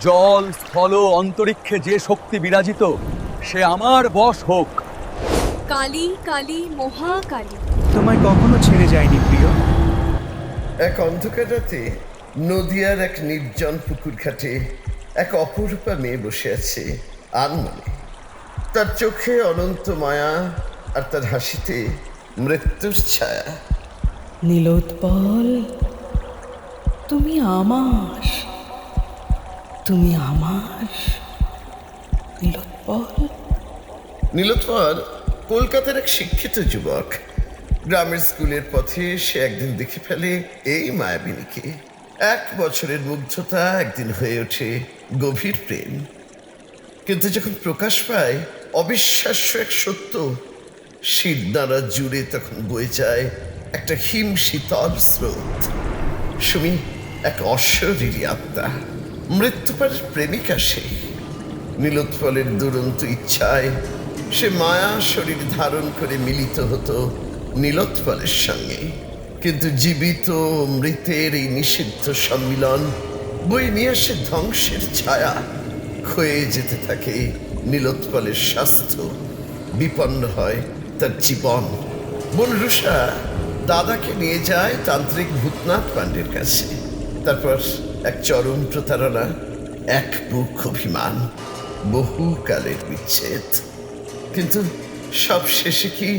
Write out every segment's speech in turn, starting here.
জল স্থল অন্তরিক্ষে যে শক্তি বিরাজিত, সে আমার বশ হোক। কালী কালী মহাকালী। তোমায় কখনো ছেড়ে যায়নি প্রিয়। এক অন্ধকার রাতে নদিয়ার এক নির্জন পুকুর ঘাটে এক অপরূপা মেয়ে বসে আছে আনমনে। তার চোখে অনন্ত মায়া, আর তার হাসিতে মৃত্যুর ছায়া। নীলোৎপল, তুমি আমার, তুমি আমার নীলোৎপল। নীলোৎপল কলকাতার এক শিক্ষিত যুবক। গ্রামের স্কুলের পথে সে একদিন দেখে ফেলে এই মায়াবিনীকে। 1 বছরের মুগ্ধতা একদিন হয়ে ওঠে গভীর প্রেম। কিন্তু যখন প্রকাশ পায় অবিশ্বাস্য এক সত্য, শিরদাঁড়া জুড়ে তখন বয়ে যায় একটা হিম শীতল স্রোত। সুমি এক অশরীরী আত্মা, মৃত্যুপারের প্রেমিকা সে। নীলোৎপলের দুরন্ত ইচ্ছায় সে মায়া শরীর ধারণ করে মিলিত হতো নীলোৎপলের সঙ্গে। কিন্তু জীবিত ও মৃতের এই নিষিদ্ধ সম্মিলন বয়ে নিয়ে আসে ধ্বংসের ছায়া। ক্ষয়ে যেতে থাকে নীলোৎপলের স্বাস্থ্য, বিপন্ন হয় তার জীবন। বোন রুষা দাদাকে নিয়ে যায় তান্ত্রিক ভূতনাথ পাণ্ডের কাছে। তারপর এক চরম প্রতারণা, এক বুক অভিমান, বহুকালের বিচ্ছেদ। কিন্তু সব শেষে কি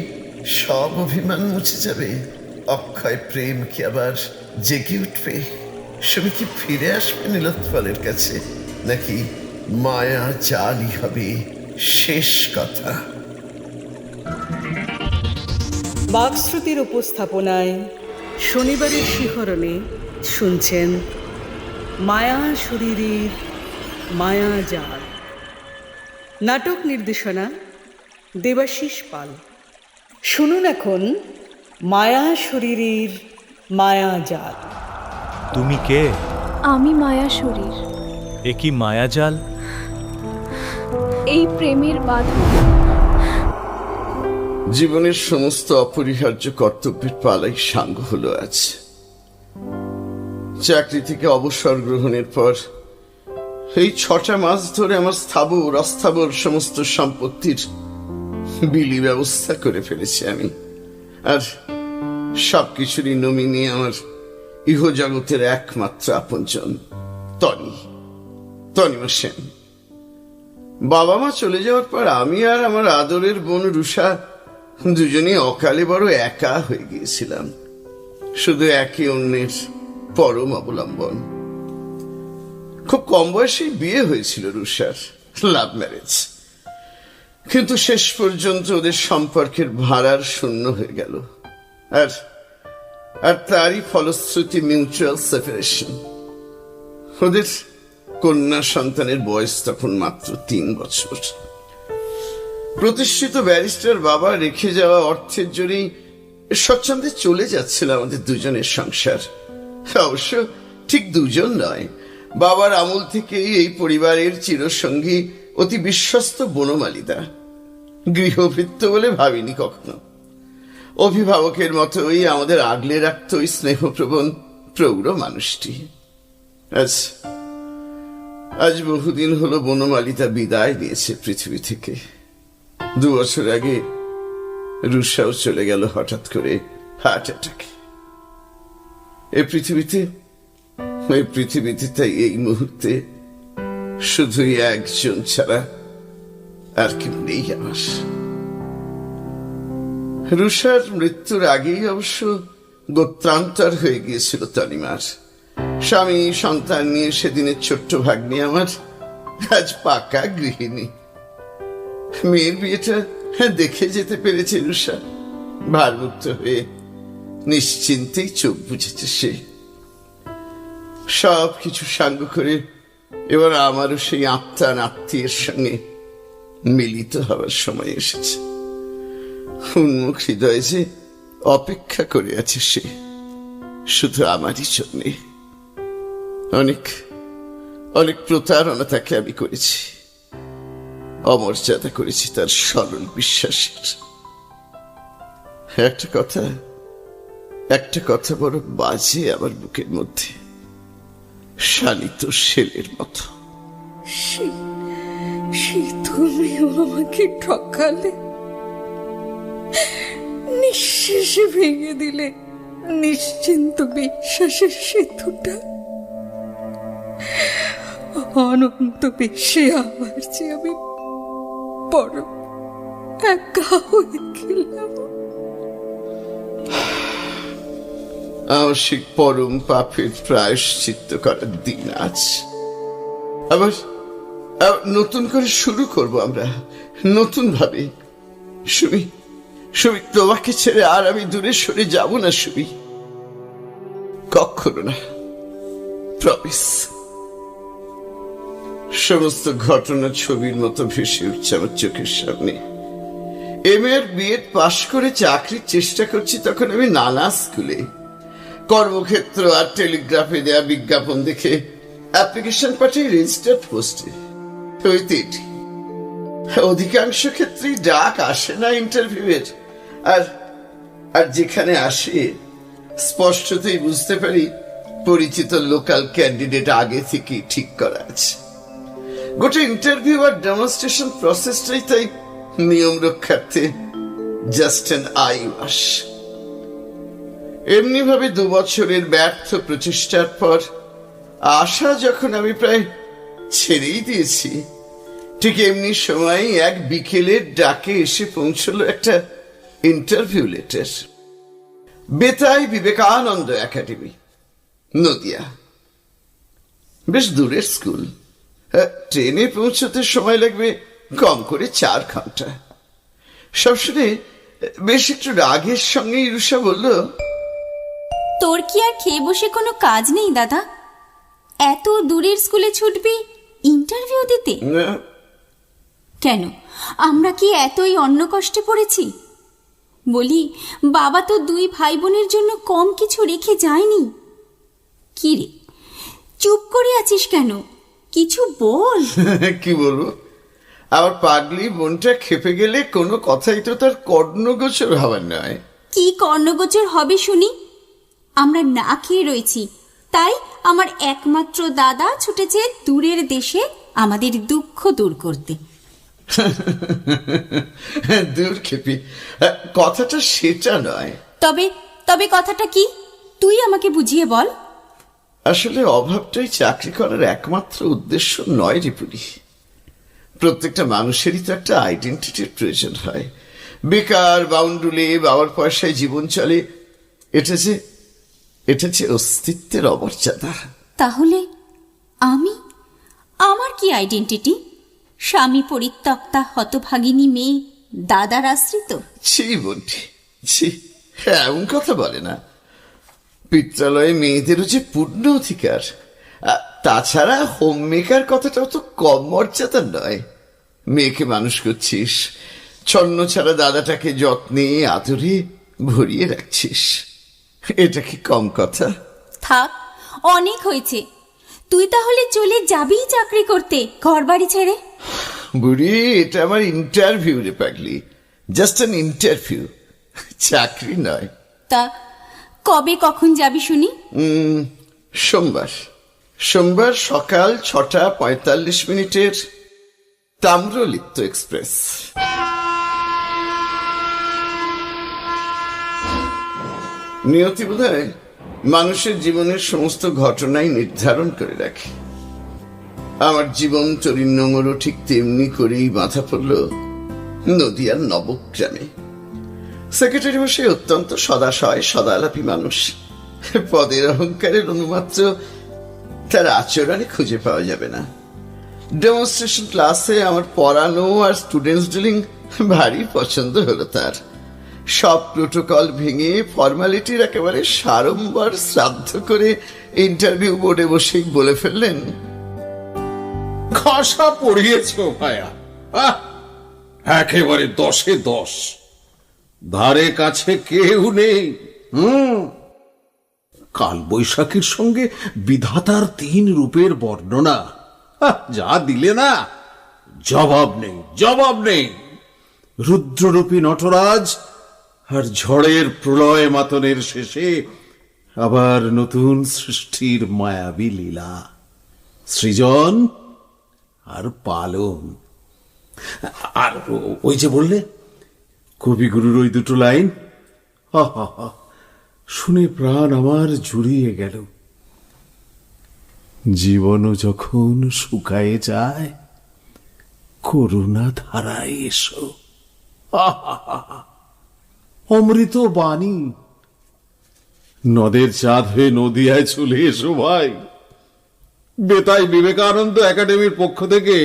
সব অভিমান মুছে যাবে? অক্ষয় প্রেম কি আবার জেগে উঠবে? সুমি কি ফিরে আসবে নীলোৎপলের কাছে, নাকি মায়া জালই হবে শেষ কথা? বাকশ্রুতির উপস্থাপনায় শনিবারের শিহরণে শুনছেন মায়া শরীরের মায়াজাল। নাটক নির্দেশনা দেবাশিস পাল। শুনুন এখন মায়া শরীরের মায়াজাল। তুমি কে? আমি মায়া শরীর। এ কি মায়াজাল? এই প্রেমের বাঁধন। জীবনের সমস্ত অপরিহার্য কর্তব্যের পালাই সাঙ্গ হলো আজ। চাকরি থেকে অবসর গ্রহণের পর এই 6টা মাস ধরে আমার স্থাবর অস্থাবর সমস্ত সম্পত্তির বিলি ব্যবস্থা করে ফেলেছি আমি। আর সবকিছুরই নমিনি আমার ইহজগতের একমাত্র আপনজন তনিমা সেন। বাবা মা চলে যাওয়ার পর আমি আর আমার আদরের বোন রুষা দুজনেই অকালে বড় একা হয়ে গিয়েছিলাম। শুধু একে অন্যের পরম অবলম্বন। খুব কম বয়সেই বিয়ে হয়েছিল রুষার, লাভ ম্যারেজ। কিন্তু শেষ পর্যন্ত ওদের সম্পর্কের ভাড়ার শূন্য হয়ে গেল। আর তারই ফলশ্রুতি মিউচুয়াল সেপারেশন। ওদের কন্যা সন্তানের বয়স তখন মাত্র 3 বছর। প্রতিষ্ঠিত ব্যারিস্টার বাবা রেখে যাওয়া অর্থের জন্যই স্বচ্ছন্দে চলে যাচ্ছিল আমাদের দুজনের সংসার। অবশ্য ঠিক দুজন নয়, বাবার আমল থেকেই এই পরিবারের চিরসঙ্গী অতি বিশ্বস্ত বনমালীদা। গৃহভৃত্য বলে ভাবিনি কখনো। অভিভাবকের মতোই আমাদের আগলে রাখত ওই স্নেহপ্রবণ প্রৌঢ় মানুষটি। আজ বহুদিন হলো বনমালীদা বিদায় নিয়েছে পৃথিবী থেকে। 2 বছর আগে রুষাও চলে গেল হঠাৎ করে হার্ট অ্যাটাকে। এই পৃথিবীতে তাই এই মুহূর্তে শুধুই একজন ছাড়া আর কেউ নেই আমার। রুষার মৃত্যুর আগেই অবশ্য গোত্রান্তর হয়ে গিয়েছিল তনিমার। স্বামী সন্তান নিয়ে সেদিনের ছোট্ট ভাগ্নি আমার আজ পাকা গৃহিণী। মেয়ের বিয়েটা দেখে যেতে পেরেছে রুষা। ভারমুক্ত হয়ে নিশ্চিন্তেই চোখ বুঝেছে সে। সবকিছু সাঙ্গ করে এবার আমারও সেই আত্মার আত্মীয়ের সঙ্গে মিলিত হওয়ার সময় এসেছে। উন্মুখ হৃদয়ে যে অপেক্ষা করে আছে সে শুধু আমারই জন্যে। অনেক অনেক প্রতারণা তাকে আমি করেছি, অমর্যাদা করেছি তার সরল বিশ্বাসের। একটা কথা বড় বাজে আমার বুকের মধ্যে, শালিত শেলের মতো। তুমিও আমাকে ঠকালে, নিঃশেষে ভেঙে দিলে নিশ্চিন্ত বিশ্বাসের সেতুটা। অনন্ত বিশ্বে আমার যে আমি বড় একা হয়ে গেলাম। আংশিক পরম পাপের প্রায়শ্চিত্ত করার দিন আজ। আবার নতুন করে শুরু করব আমরা, নতুন ভাবে। সুমি, সুমি, তোমাকে ছেড়ে আর আমি দূরে সরে যাব না সুমি, কখনো না, প্রমিস। সমস্ত ঘটনা ছবির মতো ভেসে উঠছে আমার চোখের সামনে। এমএ আর বিএড পাশ করে চাকরির চেষ্টা করছি তখন আমি নানা স্কুলে, কর্মক্ষেত্র আর টেলিগ্রাফে দেয়া বিজ্ঞাপন দেখে অ্যাপ্লিকেশন পাঠিয়ে রেজিস্টার্ড পোস্টে। অধিকাংশ ক্ষেত্রেই ডাক আসে না ইন্টারভিউয়ের, আর যেখানে আসে স্পষ্টতই বুঝতে পারি পরিচিত লোকাল ক্যান্ডিডেট আগে থেকে ঠিক করা আছে। গোটা ইন্টারভিউ আর ডেমনস্ট্রেশন প্রসেসটাই তাই নিয়ম রক্ষার্থে জাস্ট অ্যান আই ওয়াশ। এমনি ভাবে 2 বছরের ব্যর্থ প্রচেষ্টার পর আশা যখন আমি প্রায় ছেড়েই দিয়েছি, ঠিক এমনি সময় এক বিকেলের ডাকে এসে পৌঁছলো একটা ইন্টারভিউ লেটার। বেতাই বিবেকানন্দ একাডেমি, নদিয়া। বেশ দূরের স্কুল, ট্রেনে পৌঁছতে সময় লাগবে কম করে 4 ঘন্টা। সব শুনে বেশ একটু রাগের সঙ্গে ইরুষা বলল, তোর কি আর খেয়ে বসে কোনো কাজ নেই দাদা? এত দূরের স্কুলে ছুটবি ইন্টারভিউ দিতে? না। কেন, আমরা কি এতই অন্ন কষ্টে পড়েছি? বলি, বাবা তো 2 ভাই বোনের জন্য কম কিছু রেখে যায়নি। কি রে, চুপ করে আছিস কেন? কিছু বল। কি বলবো, আমার পাগলি বোনটা খেপে গেলে কোনো কথাই তো তার কর্ণগোচর হবার নয়। কি কর্ণগোচর হবে শুনি? আমরা না খেয়ে রয়েছি, তাই আমার একমাত্র দাদা ছুটেছে দূরের দেশে আমাদের দুঃখ দূর করতে। দূর খেপি, কথাটা সেটা নয়। তবে কথাটা কি? তুই আমাকে বুঝিয়ে বল। আসলে অভাবটাই চাকরি করার একমাত্র উদ্দেশ্য নয় রে পুরি। প্রত্যেকটা মানুষেরই তো একটা আইডেন্টিটির প্রয়োজন হয়। বেকার বাউন্ডুলে বাবার পয়সায় জীবন চলে, এটা যে অস্তিত্বের অমর্যাদা। তাহলে আমার কি আইডেন্টিটি? স্বামী পরিত্যক্তা হতভাগিনী মেয়ে, দাদার আশ্রিত। ছি বন্ধি, ছি, এমন কথা বলে না। পিত্রালয়ে মেয়েদেরও যে পূর্ণ অধিকার। তাছাড়া হোম মেকার কথাটাও তো কম মর্যাদার নয়। মেয়েকে মানুষ করছিস, ছন্ন ছাড়া দাদাটাকে যত্নে আদরে ভরিয়ে রাখছিস, এটা কি কম কথা? থাক, অনেক হয়েছে। তুই তাহলে চলে যাবি চাকরি করতে ঘর বাড়ি ছেড়ে? বুড়ি, এটা আমার ইন্টারভিউ রে পাগলি, জাস্ট অ্যান ইন্টারভিউ, চাকরি নয়। তা কবে কখন যাবি শুনি? সোমবার সকাল 6:45 তাম্রলিপ্ত এক্সপ্রেস। নিয়তি বোধহয় মানুষের জীবনের সমস্ত ঘটনাই নির্ধারণ করে রাখে। আমার জীবন তরিন্নমরও ঠিক তেমনি করেই বাঁধা পড়ল নদিয়ার নবগ্রামে। সেক্রেটারি বসে অত্যন্ত সদাশয় সদালাপী মানুষ। পদের অহংকারের অনুমাত্র তার আচরণে খুঁজে পাওয়া যাবে না। ডেমনস্ট্রেশন ক্লাসে আমার পড়ানো আর স্টুডেন্টস ডিলিং ভারী পছন্দ হলো তার। সব প্রোটোকল ভেঙে ফর্মালিটির একেবারে সাড়ম্বর শ্রাদ্ধ করে ইন্টারভিউ বোর্ডে বসেই বলে ফেললেন, খাসা পড়িয়েছ ভাইয়া, একেবারে 10-এ 10। ধারে কাছে কেউ নেই। কাল বৈশাখীর সঙ্গে বিধাতার 3 রূপের বর্ণনা যা দিলে না, জবাব নেই। রুদ্ররূপী নটরাজ আর ঝড়ের প্রলয় মাতনের শেষে আবার নতুন সৃষ্টির মায়াবী লীলা, সৃজন আর পালন। আর ওই যে বললে কবিগুরুর ওই দুটো লাইন, হা হা হা, শুনে প্রাণ আমার জুড়িয়ে গেল। জীবনও যখন শুকায়ে যায়, করুণা ধারায় এসো। অমৃত বাণী। নদের চাঁদ হয়ে নদিয়ায় চলে এসো ভাই। বেতাই বিবেকানন্দ একাডেমির পক্ষ থেকে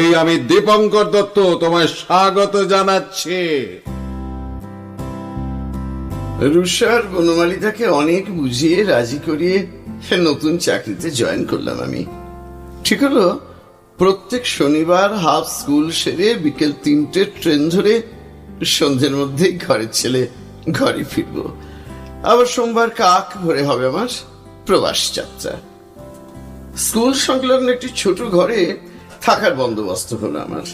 এই আমি দীপঙ্কর দত্ত তোমায় স্বাগত জানাচ্ছে। রুষার বনমালীটাকে অনেক বুঝিয়ে রাজি করিয়ে নতুন চাকরিতে জয়েন করলাম আমি। ঠিক হলো, প্রত্যেক শনিবার হাফ স্কুল সেরে বিকেল 3টে ট্রেন ধরে সন্ধ্যের মধ্যেই ঘরের ছেলে ঘরে ফিরবো। আবার সোমবার কাক ভরে হবে আমার প্রবাস যাত্রা। স্কুল সংলগ্ন একটি ছোট ঘরে থাকার বন্দোবস্ত হলো আমার।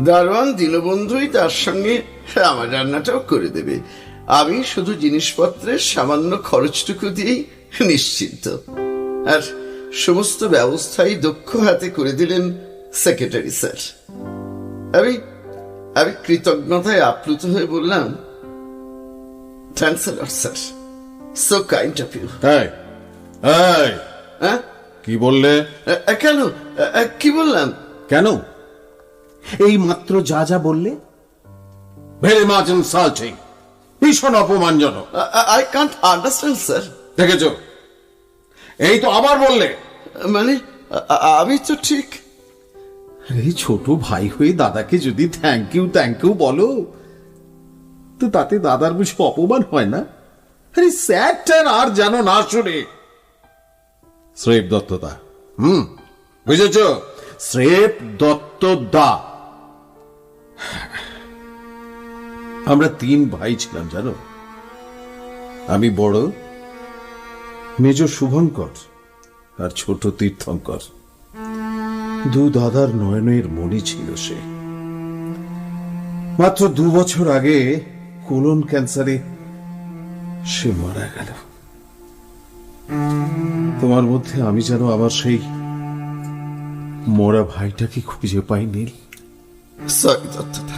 দারোয়ান দীনবন্ধুই তার সঙ্গে আমার রান্নাটাও করে দেবে। আমি শুধু জিনিসপত্রের সামান্য খরচটুকু দিয়েই নিশ্চিন্ত। আর সমস্ত ব্যবস্থাই দক্ষ হাতে করে দিলেন সেক্রেটারি স্যার। আমি কৃতজ্ঞতায় আপ্লুত হয়ে বললাম, thanks a lot sir, so kind of you. হ্যাঁ, কি বললে? কেন, কি বললাম? কেন? এই মাত্র যা যা বললে ভেরি মাচ ইনসাল্টিং, ভীষণ অপমানজনক। I can't understand sir. দেখেছ, এই তো আবার বললে। মানে আমি তো ঠিক। আরে ছোট ভাই হয়ে দাদাকে যদি থ্যাংক ইউ বলো তো তাতে দাদার বুঝি অপমান হয় না? আরে স্যারটার আর যেন না শুনে। শ্রেপ দত্তদা, বুঝেছ? শ্রেপ দত্তদা। আমরা 3 ভাই ছিলাম জানো। আমি বড়, মেজ শুভঙ্কর আর ছোট তীর্থঙ্কর। 2 দাদার নয়নের মণি ছিল সে। মাত্র 2 বছর আগে কোলন ক্যান্সারে সে মারা গেল। তোমার মধ্যে আমি যেন আবার সেই মরা ভাইটাকে খুঁজে পাইনি। সরি দত্তদা,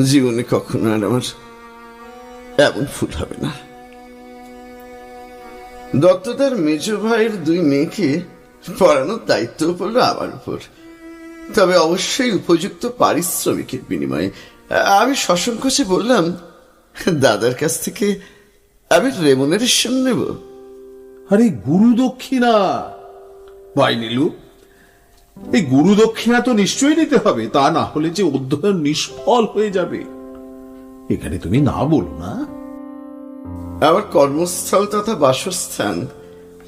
জীবনে কখনো আর আমার এমন ভুল হবে না। দত্তদার মেজ ভাইয়ের 2 মেয়েকে পড়ানোর দায়িত্ব পড়লো আমার উপর, তবে অবশ্যই উপযুক্ত পারিশ্রমিকের বিনিময়ে। আমি সসংকোচে বললাম, দাদার কাছ থেকে আমি রেমুনারেশন নেব। আরে গুরু দক্ষিণা ভাই নীলু, এই গুরু দক্ষিণা তো নিশ্চয়ই নিতে হবে, তা না হলে যে অধ্যয়ন নিষ্ফল হয়ে যাবে। এখানে তুমি না বলো না। আমার কর্মস্থল তথা বাসস্থান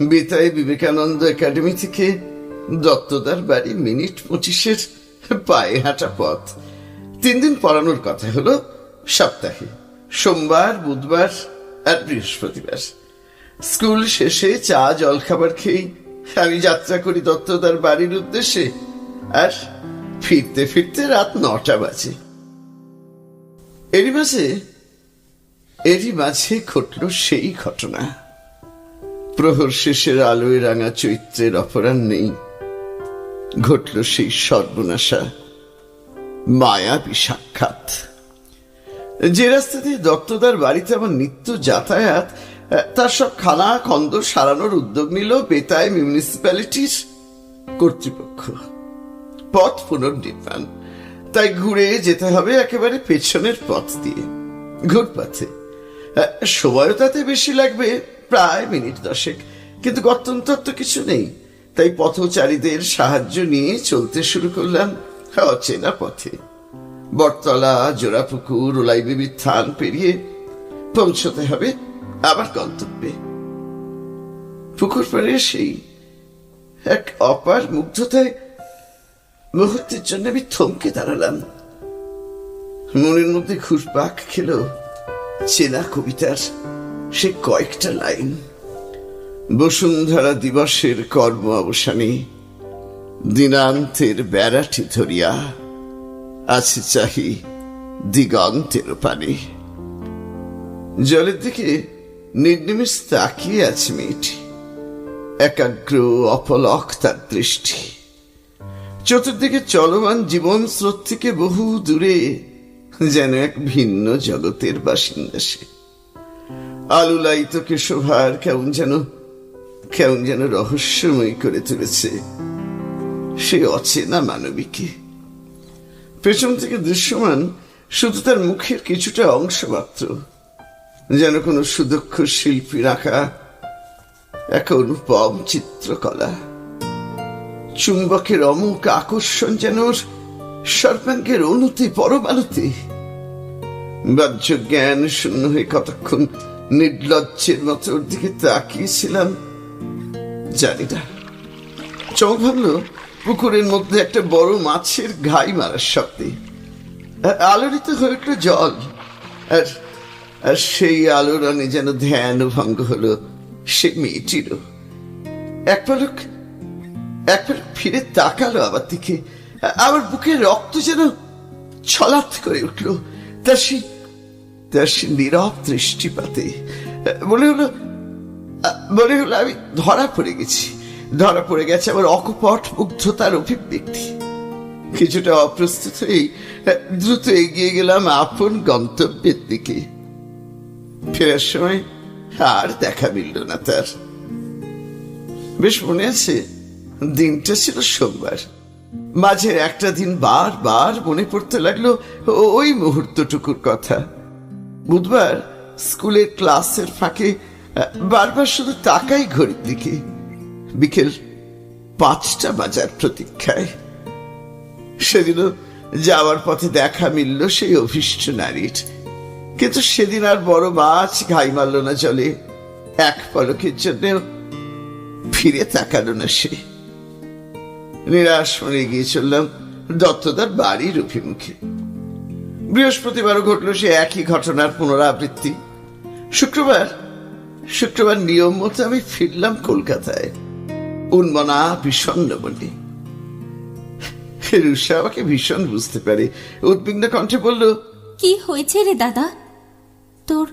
বেতাই বিবেকানন্দ একাডেমি থেকে দত্তদার বাড়ি মিনিট 25-এর পায়ে হাঁটা পথ। 3 দিন পড়ানোর কথা হলো সপ্তাহে, সোমবার, বুধবার আর বৃহস্পতিবার। স্কুল শেষে চা জলখাবার খেয়েই আমি যাত্রা করি দত্তদার বাড়ির উদ্দেশ্যে, আর ফিরতে ফিরতে রাত 9টা বাজে। এরই মাঝে ঘটল সেই ঘটনা। প্রহর শেষের আলোয় রাঙা চৈত্রের অপরাহ্নেই ঘটল সেই সর্বনাশা, মায়াবী সাক্ষাৎ। যে রাস্তা দিয়ে দত্তদার বাড়িতে আমার নিত্য যাতায়াত, তার সব খানা খন্দ সারানোর উদ্যোগ নিল বেতাই মিউনিসিপ্যালিটির কর্তৃপক্ষ। পথ পুনর্নির্মাণ, তাই ঘুরে যেতে হবে একেবারে পেছনের পথ দিয়ে, ঘুরপথে। সময়ও তাতে বেশি লাগবে, প্রায় মিনিট 10, কিন্তু গত্যন্তর তো কিছু নেই। তাই পথচারীদের সাহায্য নিয়ে চলতে শুরু করলাম অচেনা পথে। বটতলা, জোড়াপুকুর, ওলাইবিবির থান পেরিয়ে পৌঁছতে হবে আবার গন্তব্যে। পুকুর পাড়ে সেই এক অপার মুগ্ধতায় মুহূর্তের জন্য আমি থমকে দাঁড়ালাম। মনের মধ্যে ঘুরপাক খেল চেনা কবিতার সে কয়েকটা লাইন। বসুন্ধরা দিবসের কর্ম অবসানে দিনান্তের বেড়াটি ধরিয়া আছে চাহি দিগন্তের পানে। জলের দিকে নির্নিমেষ তাকিয়ে আছে মেয়েটি, একাগ্র অপলক তার দৃষ্টি। চতুর্দিকে চলমান জীবন স্রোত থেকে বহু দূরে যেন এক ভিন্ন জগতের বাসিন্দা সে। আলুলায়িত কেশভার কেমন যেন রহস্যময় করে তুলেছে সে অচেনা মানবীকে। পেছন থেকে দৃশ্যমান শুধু তার মুখের কিছুটা অংশ মাত্র, যেন কোনো সুদক্ষ শিল্পীর আঁকা এক অনুপম চিত্রকলা। চুম্বকের অমুক আকর্ষণ যেন সর্বাঙ্গের অনুতে পরমাণুতে। বাহ্য জ্ঞান শূন্য হয়ে কতক্ষণ নির্লজ্জের মতো ওর দিকে তাকিয়েছিলাম জানি না। চোখ ভাঙল পুকুরের মধ্যে একটা বড় মাছের ঘাই মারার শব্দে। আলোড়িত হয়ে উঠল জল, আর সেই আলোড়নে যেন ধ্যান ভঙ্গ হলো সে মেয়েটিরও। এক পলক ফিরে তাকালো আমার দিকে। আমার বুকের রক্ত যেন ছলাৎ করে উঠল তার সে নীরব দৃষ্টিপাতে। মনে হলো আমি ধরা পড়ে গেছে আমার অকপট মুগ্ধতার অভিব্যক্তি। কিছুটা অপ্রস্তুত হয়েই দ্রুত এগিয়ে গেলাম আপন গন্তব্যের দিকে। ফেরার সময় আর দেখা মিলল না তার। বেশ মনে আছে, দিনটা ছিল সোমবার। মাঝের একটা দিন বারবার মনে পড়তে লাগলো ওই মুহূর্তটুকুর কথা। বুধবার স্কুলের ক্লাসের ফাঁকে বারবার শুধু তাকাই ঘড়ির দিকে, বিকেল 5টা বাজার প্রতীক্ষায়। সেদিনও যাওয়ার পথে দেখা মিলল সেই অভীষ্ট নারীর, কিন্তু সেদিন আর বড় মাছ ঘাই মারল না জলে। এক পলকের জন্য ফিরে তাকালো না সে। নিরাশ মনে গিয়ে চললাম দত্তদার বাড়ির অভিমুখে। বৃহস্পতিবারও ঘটল সে একই ঘটনার পুনরাবৃত্তি। শুক্রবার নিয়ম মতো আমি ফিরলাম কলকাতায়, উন্মনা বিষণ্ণ মনে। রুষা আমাকে ভীষণ বুঝতে পারে, উদ্বিগ্ন কণ্ঠে বলল, কি হয়েছে রে দাদা? তোর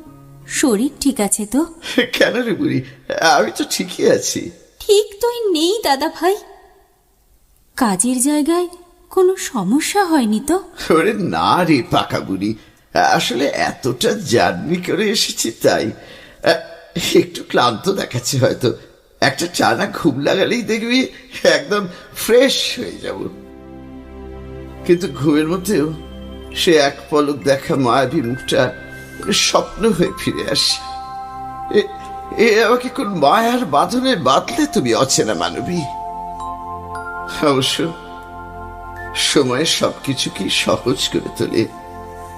শরীর ঠিক আছে তো? কেন রে বুড়ি, আমি তো ঠিকই আছি। ঠিক তুই নেই দাদা ভাই? কাজের জায়গায় কোনো সমস্যা হয়নি তো? ওরে না রে পাকা বুড়ি, আসলে এতটা জার্নি করে এসেছি তাই একটু ক্লান্ত দেখাচ্ছে হয়তো। একটা টানা ঘুম লাগালেই দেখবি একদম ফ্রেশ হয়ে যাব। কিন্তু ঘুমের মধ্যেও সে এক পলক দেখা মায়াবী মুখটা স্বপ্ন হয়ে ফিরে আসে। আমাকে কোন মায়ার বাঁধনে বাঁধলে তুমি অচেনা মানবী? অবশ্য সময় সবকিছু কি সহজ করে তোলে।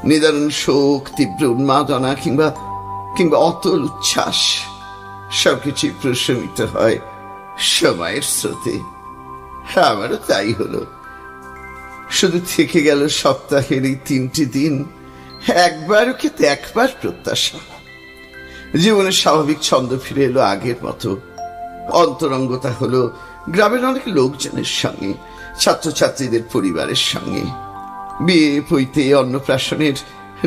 নিদারুণ শোক, তীব্র উন্মাদনা কিংবা অতল উচ্ছ্বাস সবকিছুই প্রশমিত হয় সময়ের স্রোতে। আমারও তাই হলো। শুধু থেকে গেল সপ্তাহের এই 3টি দিন, একবার ওকে দেখবার প্রত্যাশা। জীবনের স্বাভাবিক ছন্দ ফিরে এলো আগের মতো। অন্তরঙ্গতা হলো গ্রামের অনেক লোকজনের সঙ্গে, ছাত্রছাত্রীদের পরিবারের সঙ্গে। বিয়ে পৈতে অন্নপ্রাশনের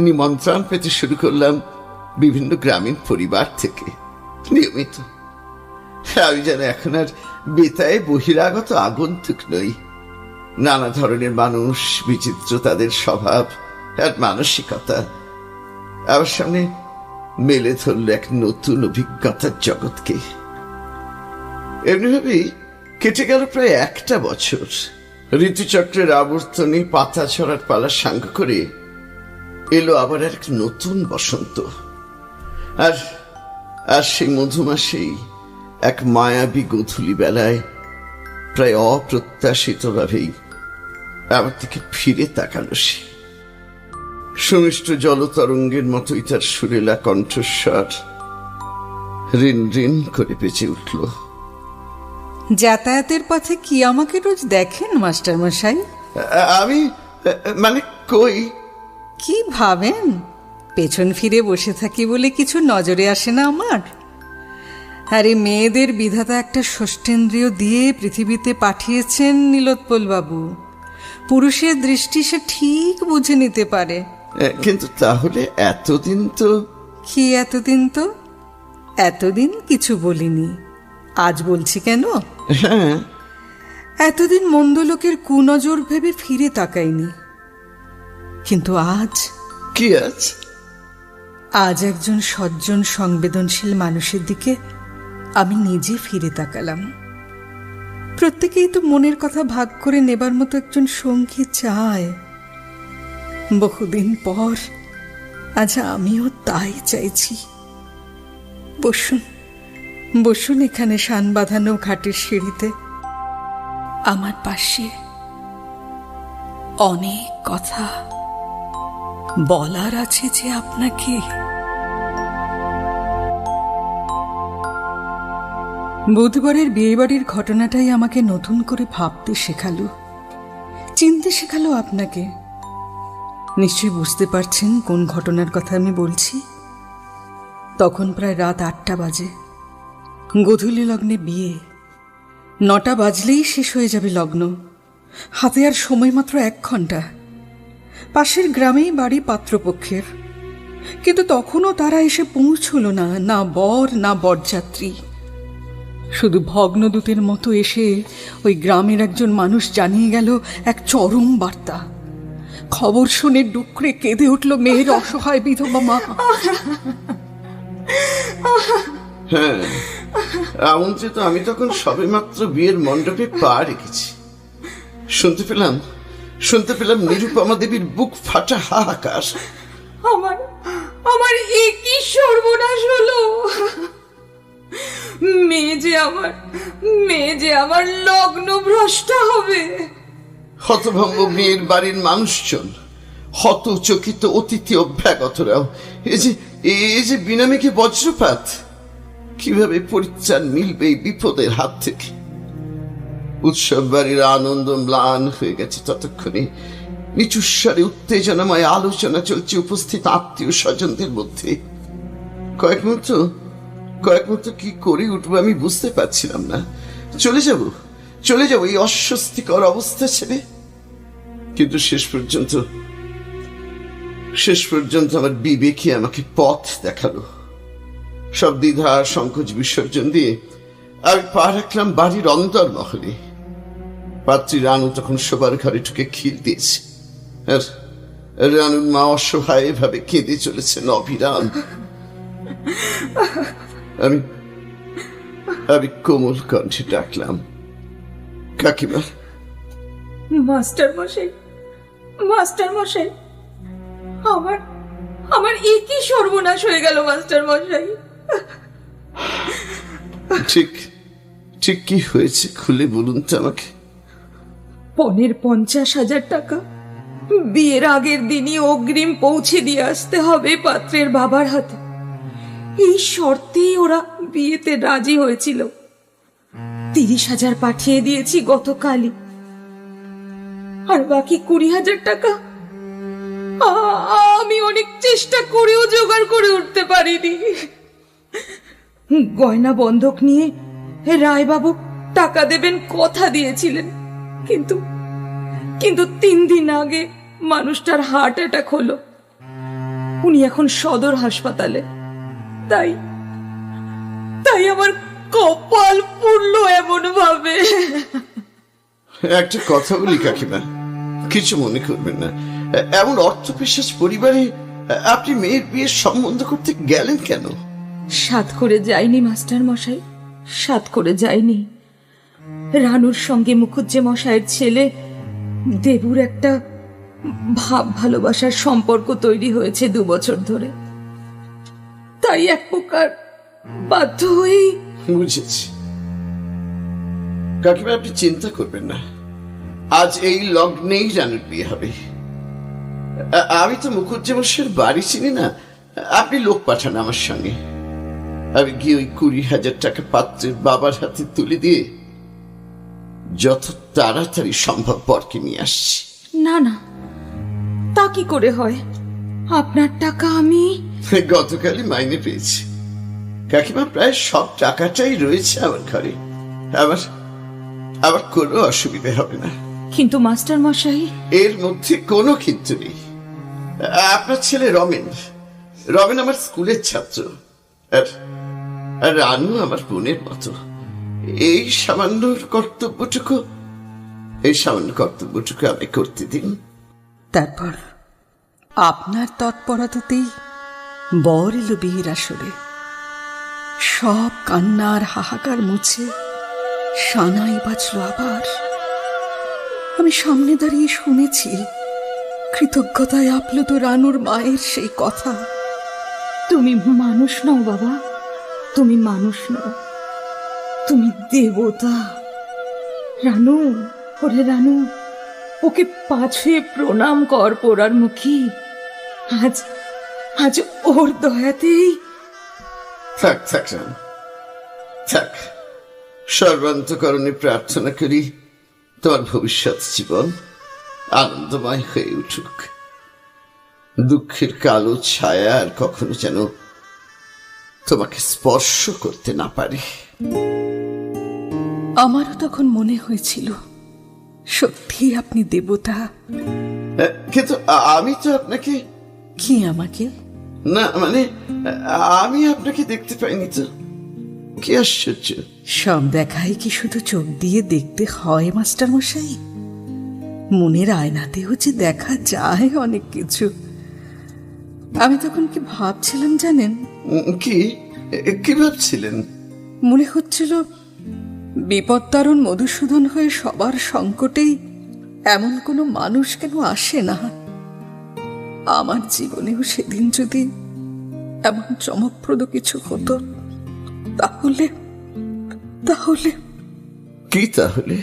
নিমন্ত্রণ পেতে শুরু করলাম বিভিন্ন গ্রামীণ পরিবার থেকে নিয়মিত। আমি যেন এখন আর বেতায় বহিরাগত আগন্তুক নই। নানা ধরনের মানুষ, বিচিত্র তাদের স্বভাব আর মানসিকতা আমার সামনে মেলে ধরল এক নতুন অভিজ্ঞতার জগৎকে। এমনিভাবেই কেটে গেল প্রায় 1টা বছর। ঋতুচক্রের আবর্তনে পাতা ছড়ার পালা সাঙ্গ করে এলো আবার এক নতুন বসন্ত। আর সেই মধুমাসেই এক মায়াবী গোধূলি বেলায় প্রায় অপ্রত্যাশিতভাবেই আমার থেকে ফিরে তাকালো সে। সুমিষ্ট জলতরঙ্গের মতোই তার সুরেলা কণ্ঠস্বর রিন রিন করে বেঁচে উঠল। যাতায়াতের পথে কি আমাকে রোজ দেখেন মাস্টার মশাই? আমি মানে কই? কি ভাবেন পেছন ফিরে বসে থাকি বলে কিছু নজরে আসে না আমার? আরে মেয়েদের বিধাতা একটা ষষ্ঠেন্দ্রিয় দিয়ে পৃথিবীতে পাঠিয়েছেন নীলোৎপল বাবু। পুরুষের দৃষ্টি সে ঠিক বুঝে নিতে পারে। কিন্তু তাহলে এতদিন তো? কি এতদিন তো? এতদিন কিছু বলিনি, আজ বলছি কেন? হ্যাঁ, এতদিন মন্দ লোকের কুনজর ভেবে ফিরে তাকাইনি, কিন্তু আজ কি আজ? আজ একজন সজ্জন সংবেদনশীল মানুষের দিকে আমি নিজে ফিরে তাকালাম। প্রত্যেকেই তো মনের কথা ভাগ করে নেবার মতো একজন সঙ্গী চায়। বহুদিন পর আজ আমিও তাই চাইছি। বসুন, বসুন এখানে শান বাঁধানো ঘাটের সিঁড়িতে আমার পাশে। অনেক কথা বলার আছে যে আপনাকে। বুধবারের বিয়েবাড়ির ঘটনাটাই আমাকে নতুন করে ভাবতে শেখালো, চিনতে শেখালো আপনাকে। নিশ্চয়ই বুঝতে পারছেন কোন ঘটনার কথা আমি বলছি। তখন প্রায় রাত 8টা বাজে। গোধূলি লগ্নে বিয়ে। 9টা বাজলেই শেষ হয়ে যাবে লগ্ন। হাতে আর সময় মাত্র 1 ঘন্টা। পাশের গ্রামেই বাড়ি পাত্রপক্ষের, কিন্তু তখনও তারা এসে পৌঁছল না, না বর না বরযাত্রী। শুধু ভগ্নদূতের মতো এসে ওই গ্রামের একজন মানুষ জানিয়ে গেল এক চরম বার্তা। খবর শুনে ডুকরে কেঁদে উঠল মেয়ের অসহায় বিধবা মা। হ্যাঁ, আমন্ত্রিত আমি তখন সবেমাত্র বিয়ের মণ্ডপে পা রেখেছি। শুনতে পেলাম নিরুপমা দেবীর বুক ফাটা হাহাকার। আমার একই সর্বনাশ হলো। মেয়ে যে আমার লগ্ন ভ্রষ্টা হবে। হতভম্ব মেয়ের বাড়ির মানুষজন, হতচকিত অতিথি অভ্যাগতরাও, এই যে বিনামেকে বজ্রপাত। কিভাবে পরিত্রাণ মিলবে এই বিপদের হাত থেকে? উৎসব বাড়ির আনন্দ ম্লান হয়ে গেছে। ততক্ষণে নিচুস্বরে উত্তেজনাময় আলোচনা চলছে উপস্থিত আত্মীয় স্বজনদের মধ্যে। কয়েক মুহূর্ত কি করে উঠবো আমি বুঝতে পারছিলাম না। চলে যাব এই অস্বস্তিকর অবস্থা ছেড়ে। কিন্তু শেষ পর্যন্ত আমার বিবেকই আমাকে পথ দেখালো। সব দ্বিধা সংকোচ বিসর্জন দিয়ে আমি পা রাখলাম বাড়ির অন্তর্মহলে। পাত্রী রানু তখন শোবার ঘরে ঢুকে খিল দিয়েছে, আর রানুর মা অসহায় ভাবে কেঁদে চলেছেন অবিরাম। আমি কোমল কণ্ঠে ডাকলাম, কাকিমা। মাস্টার মশাই, আমার একই সর্বনাশ হয়ে গেল মাস্টার মশাই। ঠিক কি হয়েছে খুলে বলুন তো আমাকে। 50,000 টাকা বিয়ের আগের দিনই অগ্রিম পৌঁছে দিয়ে আসতে হবে পাত্রের বাবার হাতে। এই শর্তেই ওরা বিয়েতে রাজি হয়েছিল। 30,000 পাঠিয়ে দিয়েছি গতকালই, আর বাকি 20,000 টাকা আমি অনেক চেষ্টা করেও জোগাড় করে উঠতে পারিনি। গয়না বন্ধক নিয়ে রায়বাবু টাকা দেবেন কথা দিয়েছিলেন, কিন্তু 3 দিন আগে মানুষটার হার্ট অ্যাটাক হলো। উনি এখন সদর হাসপাতালে। তাই আমার কপাল পুড়লো এমন ভাবে। একটা কথা বলি কাকিমা, কিছু মনে করবেন না। এমন অর্থপিশাচ পরিবারে আপনি মেয়ের বিয়ের সম্বন্ধ করতে গেলেন কেন? সাধ করে যাইনি মাস্টার মশাই, সাধ করে যাইনি। রানুর সঙ্গে মুখুজ্জে মশাইয়ের ছেলে দেবুর একটা ভাব ভালোবাসার সম্পর্ক তৈরি হয়েছে 2 বছর ধরে। তাই এক প্রকার বাধ্য হয়েই। বুঝেছি কাকিমা, আপনি চিন্তা করবেন না। আজ এই লগ্নেই রানুর বিয়ে হবে। আমি তো মুখুজ্জে মশাইয়ের বাড়ি চিনি না, আপনি লোক পাঠান আমার সঙ্গে। আমি গিয়ে ওই 20,000 টাকা পাত্রের বাবার হাতে তুলে দিয়ে যত তাড়াতাড়ি সম্ভব বরকে নিয়ে আসছি। না, তা কি করে হয়? আপনার টাকা আমি গতকালই মাইনে পেয়েছি কাকিমা। প্রায় সব টাকাটাই রয়েছে আমার ঘরে। আবার কোনো অসুবিধা হবে না। কিন্তু মাস্টার মশাই, এর মধ্যে কোনো কিন্তু নেই। আপনার ছেলে রমেন আমার স্কুলের ছাত্র, আর রানু আমার বোনের মতো। এই সামান্য কর্তব্যটুকু এই সামান্য কর্তব্যটুকু আমি করতে দিন। তারপর আপনার তৎপরতাতেই বর এলো বিয়ের আসরে। সব কান্নার হাহাকার মুছে সানাই বাজলো আবার। আমি সামনে দাঁড়িয়ে শুনেছি কৃতজ্ঞতায় আপ্লুত রানুর মায়ের সেই কথা, তুমি মানুষ নও বাবা, তুমি মানুষ নও, তুমি দেবতা। রানু, ওরে রানু, ওকে পাছে প্রণাম কর পোড়ার মুখী। আজ আজ ওর দয়াতেই। থাক থাক রানু, থাক। সর্বান্তকরণে প্রার্থনা করি তোমার ভবিষ্যৎ জীবন আনন্দময় হয়ে উঠুক। দুঃখের কালো ছায়া আর কখনো যেন তোমাকে স্পর্শ করতে না পারে। আমারও তখন মনে হয়েছিল সত্যি আপনি দেবতা। কিন্তু আমি তো আপনাকে, কি আমাকে? না মানে আমি আপনাকে দেখতে পাইনি তো। কি আশ্চর্য! সব দেখাই কি শুধু চোখ দিয়ে দেখতে হয় মাস্টার মশাই? মনের আয়নাতেও যে দেখা যায় অনেক কিছু। আমি তখন কি ভাবছিলাম জানেন? কি কি ভাবছিলেন? মনে হচ্ছিল বিপত্তারণ মধুসূদন হয়ে সবার সংকটেই এমন কোনো মানুষ কেন আসে না। আমার জীবনেও সেদিন যদি এমন চমকপ্রদ কিছু হতো, তাহলে তাহলে কি তাহলে?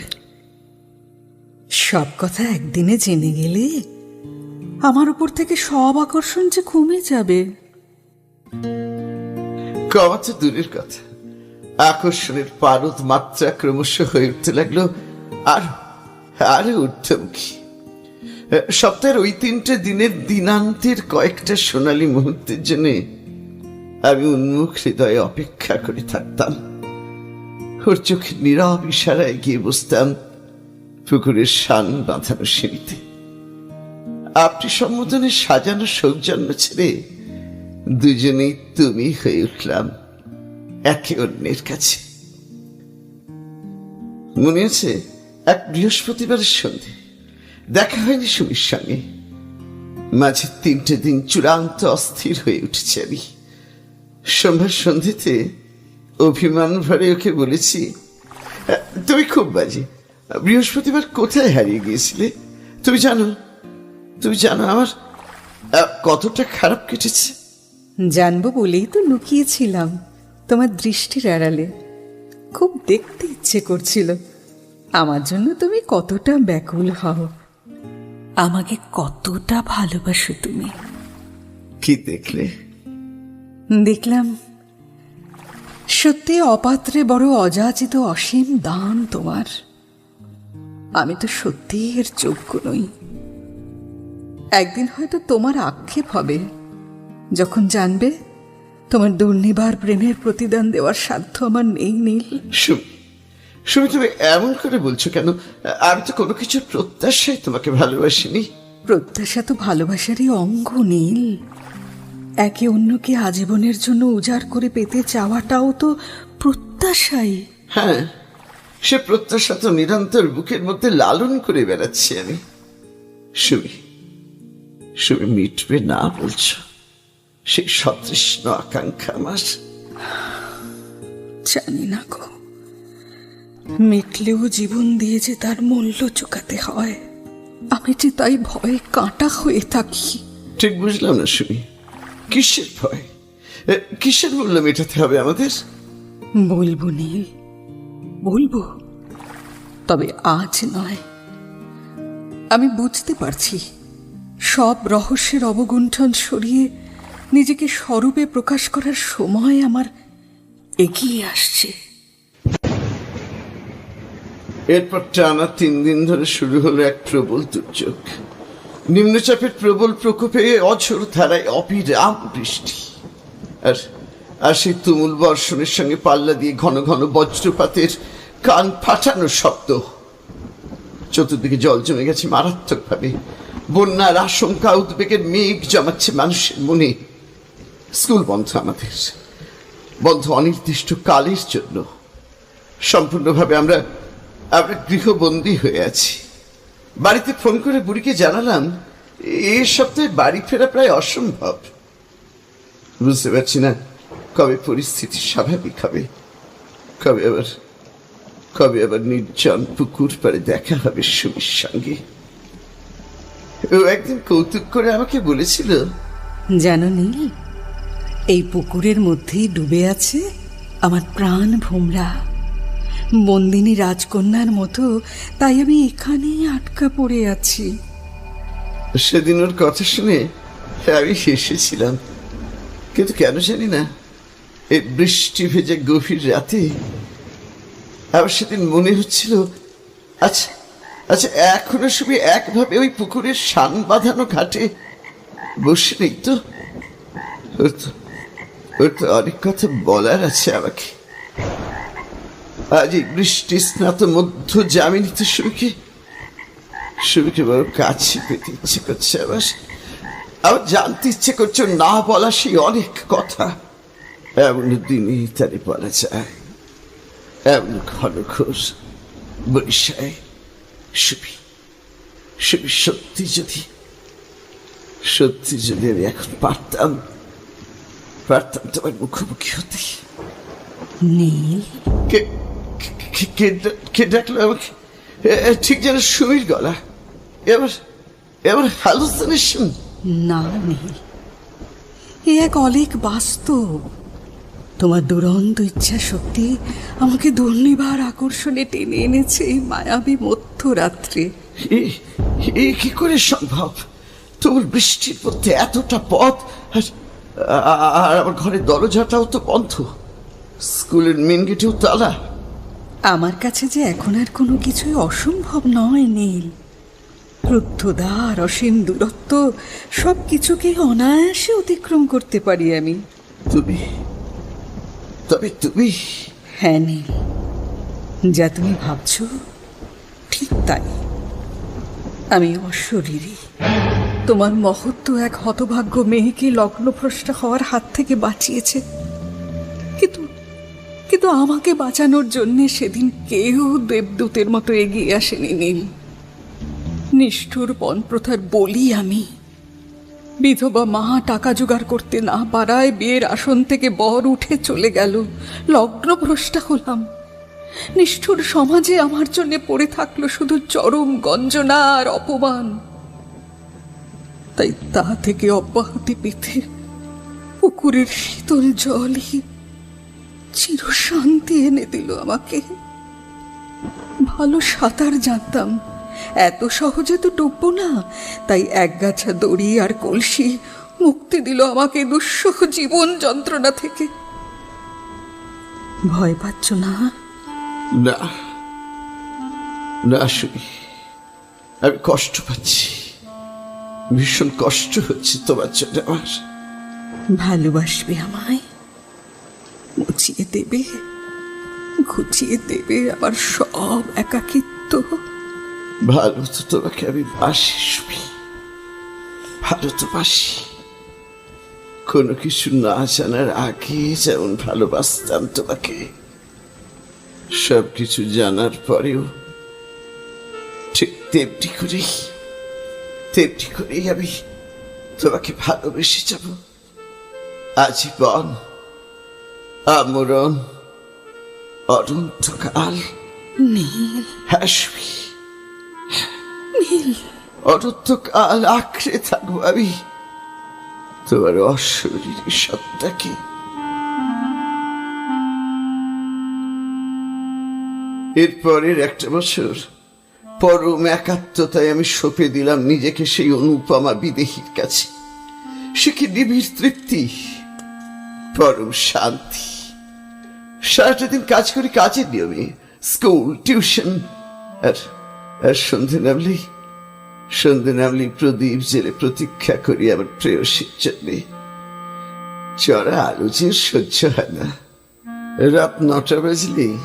সব কথা একদিনে জেনে গেলে আমার উপর থেকে সব আকর্ষণ যে কমে যাবে। কমা তো দূরের কথা, আকর্ষণের পারদ মাত্রা ক্রমশ হয়ে উঠতে লাগলো আর আরো ঊর্ধ্বমুখী। সপ্তাহের ওই 3টে দিনের দিনান্তের কয়েকটা সোনালী মুহূর্তের জন্য আমি উন্মুখ হৃদয়ে অপেক্ষা করে থাকতাম। ওর চোখে নীরব ইশারায় গিয়ে বসতাম পুকুরের শান বাঁধানো সিঁড়িতে। আপনি সম্বোধনে সাজানো সৌজন্য ছেড়ে দুজনেই তুমি হয়ে উঠলাম একে অন্যের কাছে। মনে আছে এক বৃহস্পতিবারের সন্ধে দেখা হয়নি সুমির সঙ্গে। মাঝে 3টে দিন চূড়ান্ত অস্থির হয়ে উঠেছে আমি। সোমবার সন্ধ্যেতে অভিমান ভরে ওকে বলেছি, তুমি খুব বাজে, বৃহস্পতিবার কোথায় হারিয়ে গিয়েছিলে? তুমি জানো আমার কতটা খারাপ কেটেছে। জানবো বলেই তো লুকিয়েছিলাম তোমার দৃষ্টির আড়ালে। খুব দেখতে ইচ্ছে করছিল আমার জন্য তুমি কতটা ব্যাকুল হও, আমাকে কতটা ভালোবাসো তুমি। কি দেখলে? দেখলাম সত্যি অপাত্রে বড় অযাচিত অসীম দান তোমার। আমি তো সত্যি এর যোগ্য নই। একদিন হয়তো তোমার আক্ষেপ হবে যখন জানবে তোমার দুর্নিবার প্রেমের প্রতিদান দেওয়ার সাধ্য আমার নেই নীল। সুমি, তুমি এমন করে বলছো কেন? আমি তো কোনো কিছুর প্রত্যাশায় তোমাকে ভালোবাসিনি। প্রত্যাশা তো ভালোবাসারই অঙ্গ নীল। একে অন্যকে আজীবনের জন্য উজাড় করে পেতে চাওয়াটাও তো প্রত্যাশাই। হ্যাঁ, সে প্রত্যাশা তো নিরন্তর বুকের মধ্যে লালন করে বেড়াচ্ছি আমি। সুমি, মিটবে না বলছো সেই সতৃষ্ণ আকাঙ্ক্ষা আমার? জানি না গো, মিটলেও জীবন দিয়ে যে তার মূল্য চুকাতে হয়। আমি যে তাই ভয়ে কাঁটা হয়ে থাকি। ঠিক বুঝলাম না সুমি, কিসের ভয়, কিসের মূল্য মেটাতে হবে আমাদের? বলবো নীল, বলবো, তবে আজ নয়। আমি বুঝতে পারছি সব রহস্যের অবগুণ্ঠন সরিয়ে নিজেকে স্বরূপে প্রকাশ করার সময় আমার এগিয়ে আসছে। এরপর টানা 3 দিন ধরে শুরু হলো এক প্রবল দুর্যোগ। নিম্নচাপের প্রবল প্রকোপে অঝোর ধারায় অবিরাম বৃষ্টি, আর সেই তুমুল বর্ষণের সঙ্গে পাল্লা দিয়ে ঘন ঘন বজ্রপাতের কান ফাটানো শব্দ। চতুর্দিকে জল জমে গেছে মারাত্মকভাবে। বন্যার আশঙ্কা উদ্বেগের মেঘ জমাচ্ছে মানুষের মনে। স্কুল বন্ধ, আমাদের বন্ধ অনির্দিষ্ট কালের জন্য। সম্পূর্ণভাবে আমরা গৃহবন্দী হয়ে আছি। বাড়িতে ফোন করে বুড়িকে জানালাম এই সপ্তাহে বাড়ি ফেরা প্রায় অসম্ভব। বুঝতে পারছি না কবে পরিস্থিতি স্বাভাবিক হবে, কবে আবার নির্জন পুকুর পাড়ে দেখা হবে সুমির সঙ্গে। ও একদিন কৌতুক করে আমাকে বলেছিল, জানো নীল, এই পুকুরের মধ্যেই ডুবে আছে আমার প্রাণ ভোমরা, বন্দিনী রাজকন্যার মতো, তাই আমি এখানেই আটকা পড়ে আছি। সেদিন ওর কথা শুনে আমি হেসেছিলাম, কিন্তু কেন জানি না এই বৃষ্টি ভেজে গভীর রাতে আমার সেদিন মনে হচ্ছিল, আচ্ছা আচ্ছা এখনো সবই একভাবে ওই পুকুরের শান বাঁধানো ঘাটে বসে নেই তো? ওর তো অনেক কথা বলার আছে আমাকে। আজ এই বৃষ্টি স্নাত মধ্য জামিনীতে সুমিকে বড় কাছে পেতে ইচ্ছে করছে, আবার জানতে ইচ্ছে করছে না বলা সেই অনেক কথা। এমন দিনই তারে বলা যায়, এমন ঘনঘোর বৈশায় সুমি সত্যি যদি আমি এখন পারতাম তোমার মুখোমুখি হতে। নীল, কে ডাকলো আমাকে? ঠিক যেন সুমির গলা। এবার হ্যালুসিনেশন? না নীল, এ এক অলেক বাস্তব। তোমার দুরন্ত ইচ্ছা শক্তি আমাকে দুর্নিবার আকর্ষণে টেনে এনেছে এই মায়াবী মধ্যরাত্রে। এ কি করে সম্ভব? তোমার বৃষ্টির মধ্যে এতটা পথ, আর আমার ঘরের দরজাটাও তো বন্ধ, স্কুলের মেন গেটেও তালা। আমার কাছে যে এখন আর কোনো কিছুই অসম্ভব নয় নীল। রুদ্ধদ্বার, অসীম দূরত্ব, সব কিছুকেই অনায়াসে অতিক্রম করতে পারি আমি। তুমি হ্যাঁ নীল, যা তুমি ভাবছো ঠিক তাই। আমি অশরীরী। তোমার মহত্ব এক হতভাগ্য মেয়েকে লগ্নভ্রষ্ট হওয়ার হাত থেকে বাঁচিয়েছে, কিন্তু আমাকে বাঁচানোর জন্য সেদিন কেউ দেবদূতের মতো এগিয়ে আসেনি নীল। নিষ্ঠুর পণপ্রথার বলি আমি। বিধবা মা টাকা জোগাড় করতে না পারায় বিয়ের আসন থেকে বর উঠে চলে গেল, লগ্নভ্রষ্টা হলাম। নিষ্ঠুর সমাজে আমার জন্য পড়ে থাকলো শুধু চরম গঞ্জনা আর অপমান। তাই তা থেকে অব্যাহতি পেতে পুকুরের শীতল জলই চির শান্তি এনে দিল আমাকে। ভালো সাঁতার জানতাম, এত সহজে তো ডুববো না, তাই একগাছা দড়ি আর কলসি মুক্তি দিল আমাকে দুঃসহ জীবন যন্ত্রণা থেকে। ভয় পাচ্ছ না? না সুমি, আমি কষ্ট পাচ্ছি, ভীষণ কষ্ট হচ্ছে তোমার জন্য। আমার ভালোবাসবে আমায়, ঘুচিয়ে দেবে আমার সব একাকিত্ব। ভালো তো তোমাকে আমি বাসি সুমি, ভালো তো বাসি। কোনো কিছু না জানার আগে যেমন ভালোবাসতাম তোমাকে, সবকিছু জানার পরেও ঠিক তেমনি করেই আমি তোমাকে ভালোবেসে যাব আজীবন, আমরণ, অনন্তকাল। হ্যাঁ সুমি, অনন্তকাল আঁকড়ে থাকবো আমি তোমার অশরীরী সত্তাকে। এরপরের একটা বছর পরম একাত্মতায় আমি সঁপে দিলাম নিজেকে সেই অনুপমা বিদেহীর কাছে। সে কি নিবিড় তৃপ্তি, পরম শান্তি। সারাটা দিন কাজ করি কাজের নিয়মে, স্কুল, টিউশন, আর সন্ধে নামলেই প্রদীপ জেলে প্রতীক্ষা করি আমার প্রেয়সীর জন্য। চড়া আলো যে সহ্য হয় না। রাত 9টা বাজলেই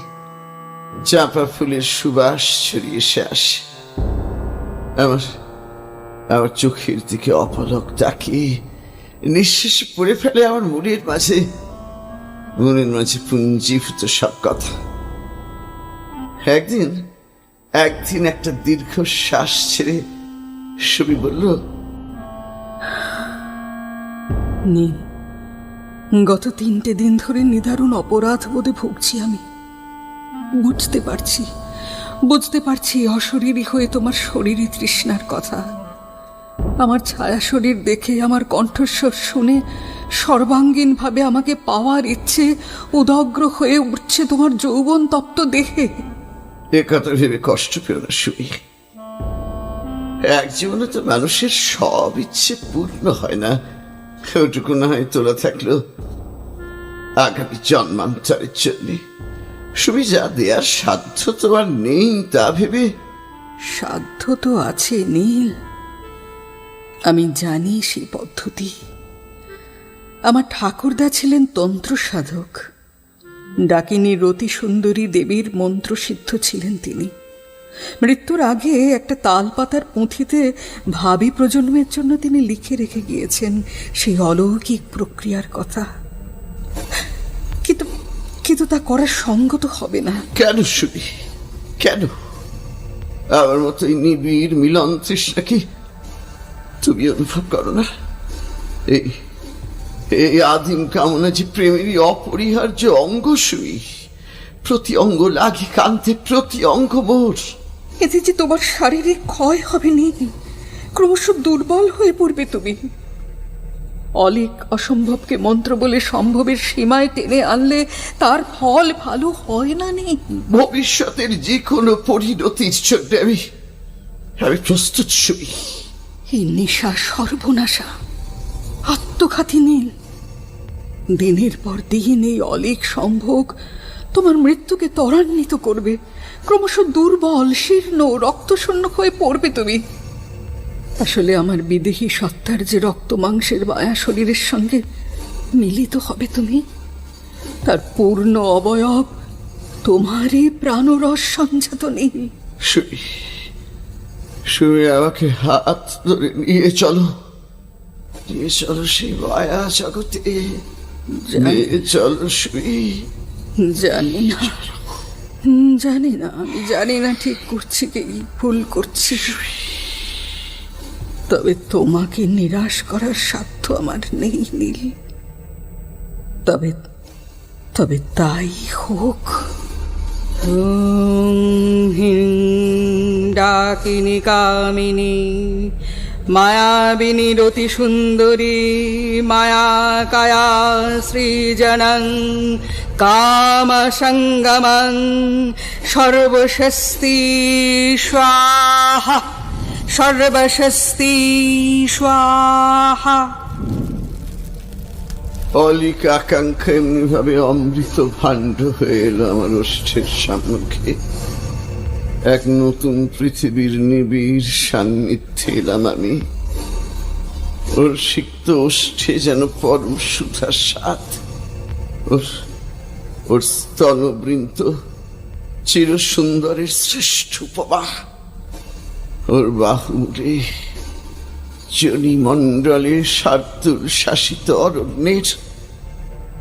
চাঁপা ফুলের সুবাস ছড়িয়ে এসে আসে আমার চোখের দিকে, অপলক তাকিয়ে নিঃশ্বাসে পড়ে ফেলে আমার মনের মাঝে পুঞ্জীভূত সব কথা। একদিন একদিন একটা দীর্ঘ শ্বাস ছেড়ে সুমি বলল, নীল, গত 3টে দিন ধরে নিদারুণ অপরাধ বোধে ভুগছি আমি। বুঝতে পারছি অশরীরী হয়ে তোমার শরীরী তৃষ্ণার কথা। আমার ছায়া শরীর দেখে, আমার কণ্ঠস্বর শুনে সর্বাঙ্গীন ভাবে আমাকে পাওয়ার ইচ্ছে উদগ্র হয়ে উঠছে তোমার যৌবন তপ্ত দেহে। এ কথা ভেবে কষ্ট পেও না সুমি। এক জীবনে তো মানুষের সব ইচ্ছে পূর্ণ হয় না। ওটুকু না হয় তোলা থাকলো আগামী জন্মান্তরের জন্য। সুমি, যা দেয়ার সাধ্য তোমার নেই তা ভেবে। সাধ্য তো আছে নীল, আমি জানি সেই পদ্ধতি। আমার ঠাকুরদা ছিলেন তন্ত্র সাধক, ডাকিনী রতি সুন্দরী দেবীর মন্ত্রসিদ্ধ ছিলেন তিনি। মৃত্যুর আগে একটা তালপাতার পুঁথিতে ভাবি প্রজন্মের জন্য তিনি লিখে রেখে গিয়েছেন সেই অলৌকিক প্রক্রিয়ার কথা। কিন্তু তা করার সঙ্গত হবে না। কেন সুমি, কেন? আমার মতো এই নিবিড় মিলন তৃষ্ণা কি তুমি অনুভব করো না? এই আদিম কামনা যে প্রেমেরই অপরিহার্য অঙ্গ সুমি। প্রতি অঙ্গ লাগে কান্তে, প্রতি অঙ্গ মোর। এতে যে তোমার শারীরিক ক্ষয় হবে নি, ক্রমশ দুর্বল হয়ে পড়বে তুমি। অলিক অসম্ভবকে মন্ত্র বলে সম্ভবের সীমায় টেনে আনলে তার ফল ভালো হয় না নেই। ভবিষ্যতের যে কোনো পরিণতির জন্য আমি প্রস্তুত সুমি। এই নেশা সর্বনাশা, আত্মঘাতী নীল। দিনের পর দিন এই অলিক সম্ভোগ তোমার মৃত্যুকে ত্বরান্বিত করবে। ক্রমশ দুর্বল, শীর্ণ, রক্তশূন্য হয়ে পড়বে তুমি। আসলে আমার বিদেহী সত্তার যে রক্ত মাংসের মায়া শরীরের সঙ্গে মিলিত হবে তুমি, তার পূর্ণ অবয়ব তোমারই প্রাণরস সঞ্জাত নেই। সুমি, আমাকে হাত ধরে নিয়ে চলো সেই মায়া জগতে। নিয়ে চলো সুমি। আমি জানি না ঠিক করছি কি ভুল করছি, তবে তোমাকে নিরাশ করার সাধ্য আমার নেই নীল। তবে তাই হোক। ডাকিনী কামিনী মায়াবিনী রতি সুন্দরী মায়া কায়া সৃজনং কাম সঙ্গমং সর্বশস্তি স্বাহা, সর্বশস্তি স্বাহা। অলিক আকাঙ্ক্ষা এমনি ভাবে অমৃত ভাণ্ড হয়ে এলো আমার ওষ্ঠের সম্মুখে। এক নতুন পৃথিবীর নিবিড় সান্নিধ্যে এলাম আমি। ওর সিক্ত ওষ্ঠে যেন পরম সুধার স্বাদ। ওর স্তনবৃন্ত চির সুন্দরের শ্রেষ্ঠ উপমা। ওর বাহুরে জনি মণ্ডলে শার্দুল শাসিত অরণ্যের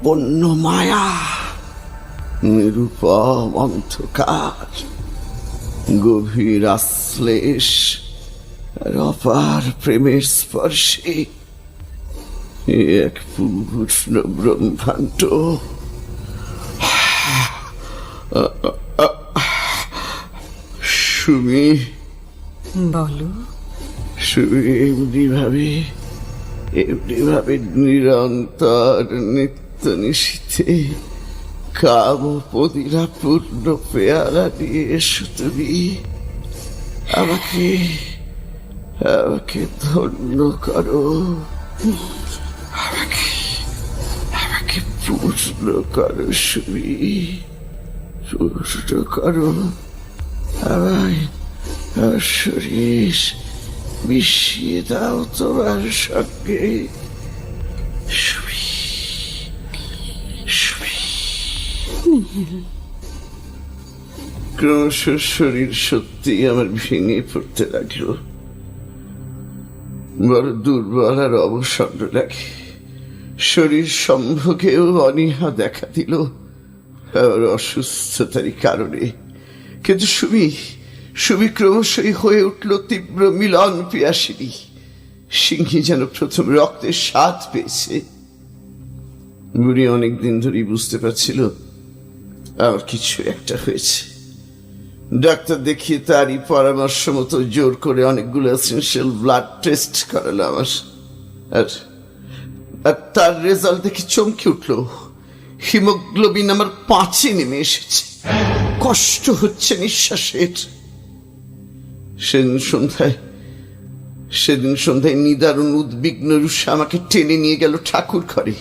বন্য মায়া, নিরূপম অন্ধকার, গভীর আশ্লেষ আর অপার প্রেমের স্পর্শে এক পূর্ণ ব্রহ্মাণ্ড। সুমি, বলো। সুমি, এমনি ভাবে নিরন্তর নিত্য নিশীথে কাম পদিরা পূর্ণ পেয়ালা নিয়ে এসো তুমি। আমাকে ধন্য করো, আমাকে পূর্ণ করো সুমি, পূর্ণ করো। আমার শরীর মিশিয়ে দাও তোমার সঙ্গে। ক্রমশ শরীর সত্যি আমার ভেঙে পড়তে লাগলো। বড় দুর্বল আর অবসন্ন লাগে। শরীর সম্ভোগেও অনীহা দেখা দিল আমার অসুস্থতারই কারণে। কিন্তু সুমি ক্রমশই হয়ে উঠল তীব্র মিলন পিয়াসিনী। সিংহী যেন প্রথম রক্তের স্বাদ পেয়েছে। বুড়ি অনেকদিন ধরেই বুঝতে পারছিল আমার কিছু একটা হয়েছে। ডাক্তার দেখিয়ে তারই পরামর্শ মতো জোর করে অনেকগুলো এসেনশিয়াল ব্লাড টেস্ট করালো আমার। আর তার রেজাল্ট দেখে চমকে উঠল। হিমোগ্লোবিন আমার 5-এ নেমে এসেছে। কষ্ট হচ্ছে নিঃশ্বাসের। সেদিন সন্ধ্যায় নিদারুণ উদ্বিগ্ন রুষা আমাকে টেনে নিয়ে গেল ঠাকুর ঘরে।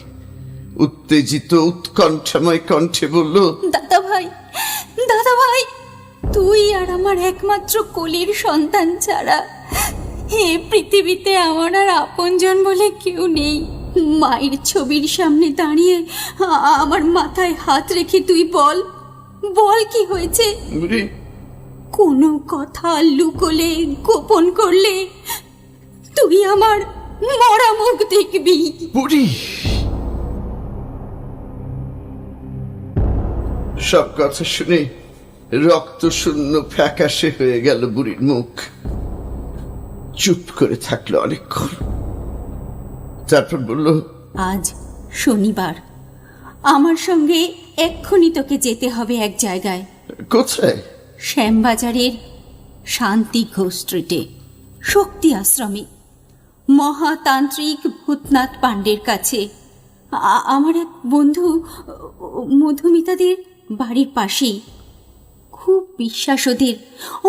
উত্তেজিত উৎকণ্ঠাময় কণ্ঠে বলল, দাদা ভাই, তুই আর আমার একমাত্র কোলের সন্তান ছাড়া হে পৃথিবীতে আমার আর আপনজন বলে কেউ নেই। মায়ের ছবির সামনে দাঁড়িয়ে আমার মাথায় হাত রেখে তুই বল কি হয়েছে। কোনো কথা লুকোলে, গোপন করলে তুই আমার মরা মুখ দেখবি। বুড়ি সব কথা শুনে রক্ত শূন্য ফ্যাকাশে হয়ে গেল বুড়ির মুখ। চুপ করে থাকলো অনেকক্ষণ, তারপর বলল, আজ শনিবার, আমার সঙ্গে এক্ষুনি তোকে যেতে হবে এক জায়গায়। কোথায়? শ্যামবাজারের শান্তি ঘোষ স্ট্রিটে শক্তি আশ্রমে মহাতান্ত্রিক ভূতনাথ পাণ্ডের কাছে। আমার এক বন্ধু মধুমিতাদের বাড়ির পাশেই। খুব বিশ্বাস ওদের।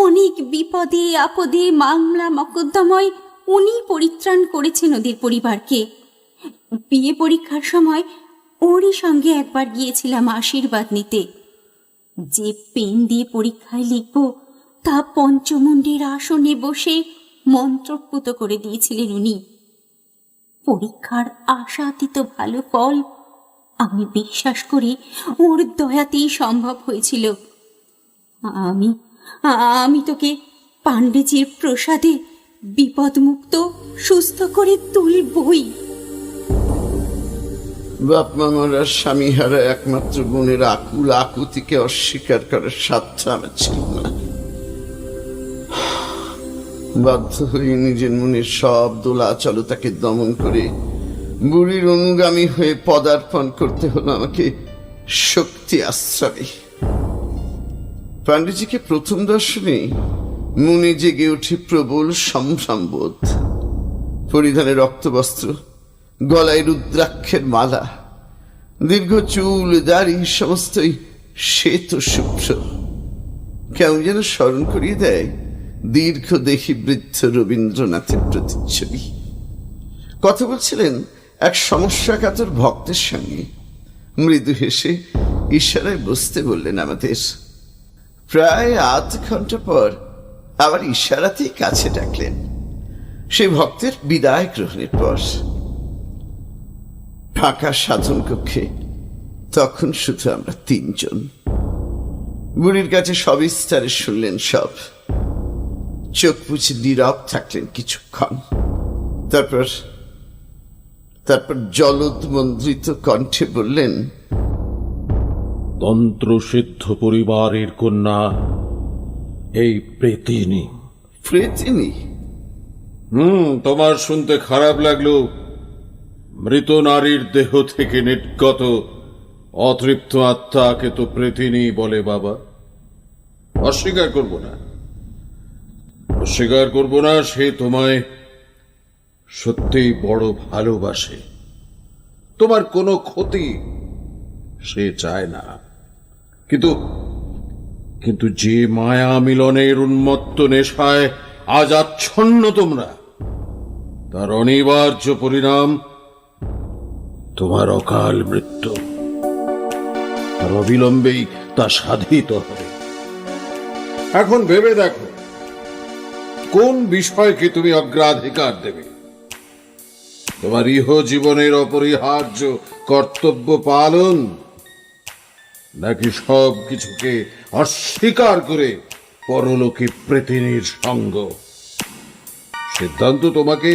অনেক বিপদে আপদে, মামলা মকদ্দমায় উনি পরিত্রাণ করেছেন ওদের পরিবারকে। বিয়ে পরীক্ষার সময় ওরই সঙ্গে একবার গিয়েছিলাম আশীর্বাদ নিতে। যে পেন দিয়ে পরীক্ষায় লিখব তা পঞ্চমুণ্ডের আসনে বসে মন্ত্রপুত করে দিয়েছিলেন উনি। পরীক্ষার আশাতীত ভালো ফল আমি বিশ্বাস করি ওর দয়াতেই সম্ভব হয়েছিল। আমি তোকে পাণ্ডেজির প্রসাদে বিপদমুক্ত সুস্থ করে তুলবই। বাপ মামার আর স্বামী হারা একমাত্র বোনের আকুল আকুতিকে অস্বীকার করার সাধ্য আমার ছিল না। বাধ্য হয়ে নিজের মনের সব দোলাচলতাকে দমন করে বুড়ির অনুগামী হয়ে পদার্পণ করতে হলো আমাকে শক্তি আশ্রমে। পাণ্ডেজিকে প্রথম দর্শনে মনে জেগে ওঠে প্রবল সম্ভ্রমবোধ। পরিধানে রক্তবস্ত্র, গলায় রুদ্রাক্ষের মালা, দীর্ঘ চুল দাড়ি সমস্তই শ্বেত শুভ্র। কেমন যেন স্মরণ করিয়ে দেয় দীর্ঘদেহী বৃদ্ধ রবীন্দ্রনাথের প্রতিচ্ছবি। কথা বলছিলেন এক সমস্যাকাতর ভক্তের সঙ্গে। মৃদু হেসে ইশারায় বসতে বললেন আমাদের। প্রায় আধ ঘন্টা পর আবার ইশারাতেই কাছে ডাকলেন। সেই ভক্তের বিদায় গ্রহণের পর ফাঁকা সাধন কক্ষে তখন শুধু আমরা 3 জন। বুড়ির কাছে সবিস্তারে শুনলেন সব। চোখ বুঝে নীরব থাকলেন কিছুক্ষণ। তারপর জলদমন্দ্রিত কণ্ঠে বললেন, তন্ত্রসিদ্ধ পরিবারের কন্যা এই প্রেতিনী। প্রেতিনী? তোমার শুনতে খারাপ লাগলো। মৃত নারীর দেহ থেকে নির্গত অতৃপ্ত আত্মাকে তো প্রেতিনী বলে বাবা। অস্বীকার করব না সে তোমায় সত্যিই বড় ভালোবাসে। তোমার কোনো ক্ষতি সে চায় না। কিন্তু যে মায়া মিলনের উন্মত্ত নেশায় আজ আচ্ছন্ন তোমরা, তার অনিবার্য পরিণাম তোমার অকাল মৃত্যু। আর অবিলম্বেই তা সাধিত হবে। এখন ভেবে দেখো, কোন বিষয়কে তুমি অগ্রাধিকার দেবে? তোমার ইহ জীবনের অপরিহার্য কর্তব্য পালন, নাকি সব কিছুকে অস্বীকার করে পরলোকে প্রেতিনীর সঙ্গ? সিদ্ধান্ত তোমাকে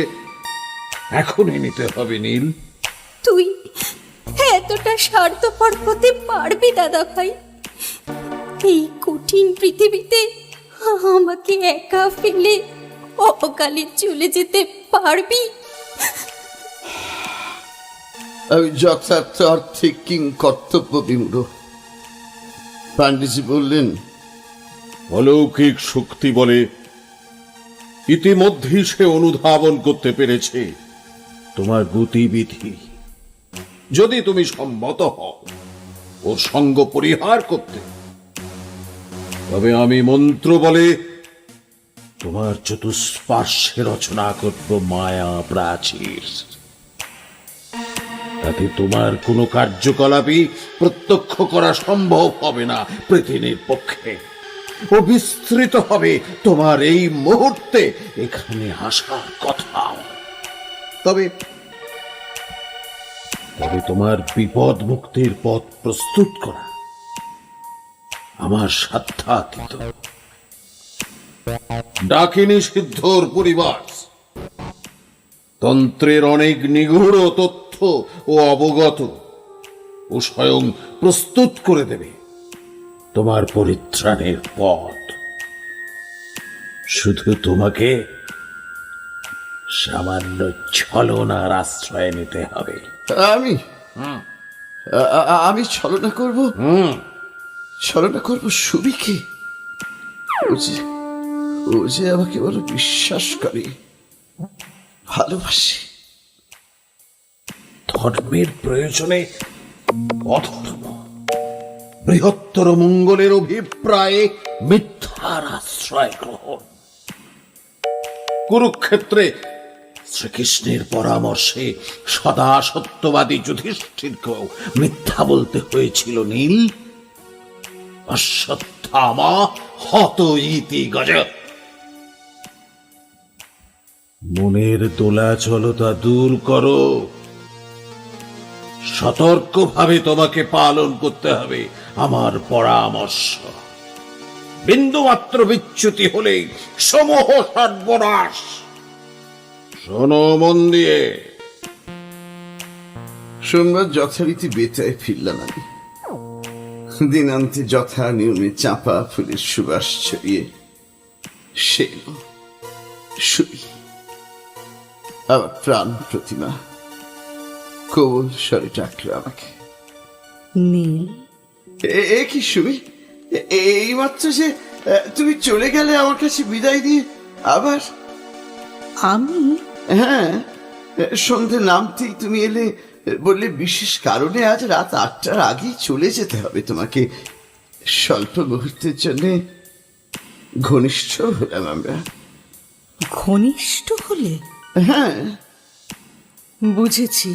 এখনই নিতে হবে নীল। তুই এতটা স্বার্থপর হতে পারবি দাদা ভাই? এই কঠিন পৃথিবীতে আমাকে একা ফেলে অকালে চলে যেতে পারবি? আমি যথার্থ অর্থে কিং কর্তব্য বিমূঢ়। পান্ডিজি বললেন, অলৌকিক শক্তি বলে ইতিমধ্যেই সে অনুধাবন করতে পেরেছে তোমার গতিবিধি। যদি তুমি সম্মত হও ওর সঙ্গ পরিহার করতে, তবে আমি মন্ত্র বলে তোমার চতুষ্পার্শ্বে রচনা করব মায়া প্রাচীর। তাতে তোমার কোনো কার্যকলাপই প্রত্যক্ষ করা সম্ভব হবে না পৃথিবীর পক্ষে। ও বিস্তৃত হবে তোমার এই মুহূর্তে এখানে আসার কথা। তবে তোমার বিপদ মুক্তির পথ প্রস্তুত করা আমার সাধ্যাতীত। ডাকিনী সিদ্ধর পরিবার তন্ত্রের অনেক নিগূঢ় তথ্য ও অবগত ও স্বয়ং প্রস্তুত করে দেবে তোমার পরিত্রাণের পথ। শুধু তোমাকে সামান্য ছলনার আশ্রয় নিতে হবে। আমি ছলনা করব? ছলনা করব সুবিকে? ও যে আমাকে বড় বিশ্বাস করে, ভালোবাসে। ধর্মের প্রয়োজনে অধর্ম, বৃহত্তর মঙ্গলের অভিপ্রায়ে মিথ্যার আশ্রয় গ্রহণ। কুরুক্ষেত্রে শ্রীকৃষ্ণের পরামর্শে সদা সত্যবাদী যুধিষ্ঠিরকেও মিথ্যা বলতে হয়েছিল নীল। অশ্বত্থামা হত ইতি গজ। মনের দোলাচলতা দূর করো। সতর্কভাবে তোমাকে পালন করতে হবে আমার পরামর্শ। বিন্দুমাত্র বিচ্যুতি হলেই সমূহ সর্বনাশ। শোনো মন দিয়ে। সোমবার যথারীতি বেতায় ফিরলাম আমি। দিনান্তে যথা নিয়মে চাঁপা ফুলের সুবাস ছড়িয়ে সে শুই। আমার প্রাণ প্রতিমা কোমল স্বরে ডাকলো আমাকে, নীল। এ কি শুই? এই মাত্র যে তুমি চলে গেলে আমার কাছে বিদায় দিয়ে আবার। আমি? হ্যাঁ, সন্ধে নামতেই তুমি এলে, বললে বিশেষ কারণে আজ রাত 8টার আগেই চলে যেতে হবে তোমাকে। স্বল্প মুহূর্তের জন্য ঘনিষ্ঠ হলাম আমরা। ঘনিষ্ঠ হলে? হ্যাঁ, বুঝেছি।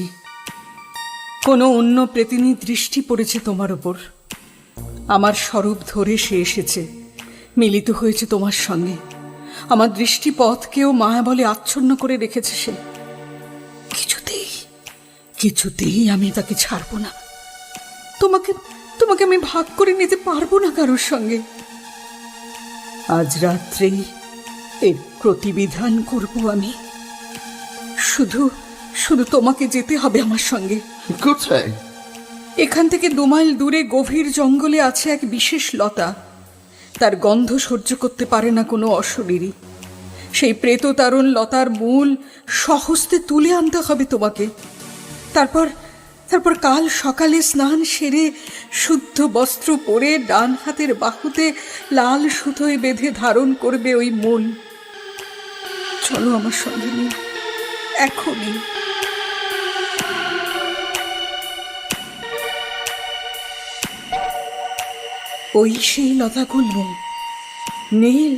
কোনো অন্য প্রেতিনী দৃষ্টি পড়েছে তোমার ওপর। আমার স্বরূপ ধরে সে এসেছে, মিলিত হয়েছে তোমার সঙ্গে। আমার দৃষ্টিপথকেও মায়া বলে আচ্ছন্ন করে রেখেছে সে। কিছুতেই আমি তাকে ছাড়বো না। তোমাকে আমি ভাগ করে নিতে পারবো না কারোর সঙ্গে। আজ রাত্রেই এর প্রতিবিধান করব আমি। শুধু তোমাকে যেতে হবে আমার সঙ্গে। কোথায়? এখান থেকে 2 মাইল দূরে গভীর জঙ্গলে আছে এক বিশেষ লতা। তার গন্ধ সহ্য করতে পারে না কোনো অশরীরী। সেই প্রেততারণ লতার মূল সহস্তে তুলে আনতে হবে তোমাকে। তারপর কাল সকালে স্নান সেরে শুদ্ধ বস্ত্র পরে ডান হাতের বাহুতে লাল সুতোয় বেঁধে ধারণ করবে ওই মূল। চলো আমার সঙ্গে নিয়ে এখনই। ওই সেই লতাগুলো। নীল,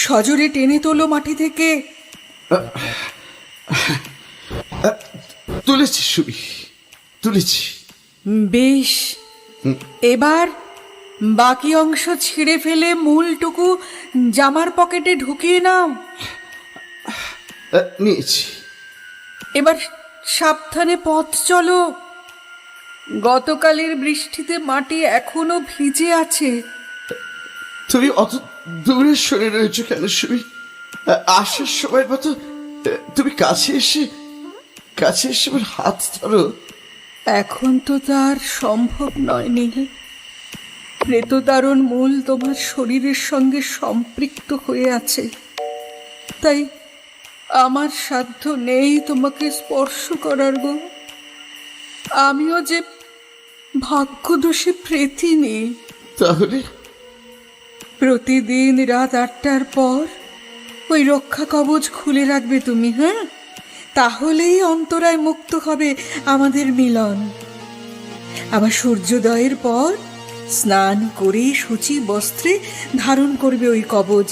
সজোরে টেনে তোলো মাটি থেকে। তুলেছি সুবি, তুলেছি। বেশ, এবার বাকি অংশ ছিঁড়ে ফেলে মূলটুকু জামার পকেটে ঢুকিয়ে নাও। নিয়েছি। এবার সাবধানে পথ চলো। গতকালের বৃষ্টিতে মাটি এখনো ভিজে আছে। তুমি অত দূরে সরে রয়েছো কেন সুবি? আসার সময় মতো তুমি কাছে এসে আমার হাত ধরো। এখন তো তার সম্ভব নয় নীল। প্রেততারণ মূল তোমার শরীরের সঙ্গে সম্পৃক্ত হয়ে আছে, তাই আমার সাধ্য নেই তোমাকে স্পর্শ করার গো। আমিও যে ভাগ্যদোষে প্রেতি নেই। তাহলে প্রতিদিন রাত 8টার পর ওই রক্ষা কবচ খুলে রাখবে তুমি, হ্যাঁ? তাহলেই অন্তরায় মুক্ত হবে আমাদের মিলন। আবার সূর্যোদয়ের পর স্নান করে শুচি বস্ত্রে ধারণ করবে ওই কবচ।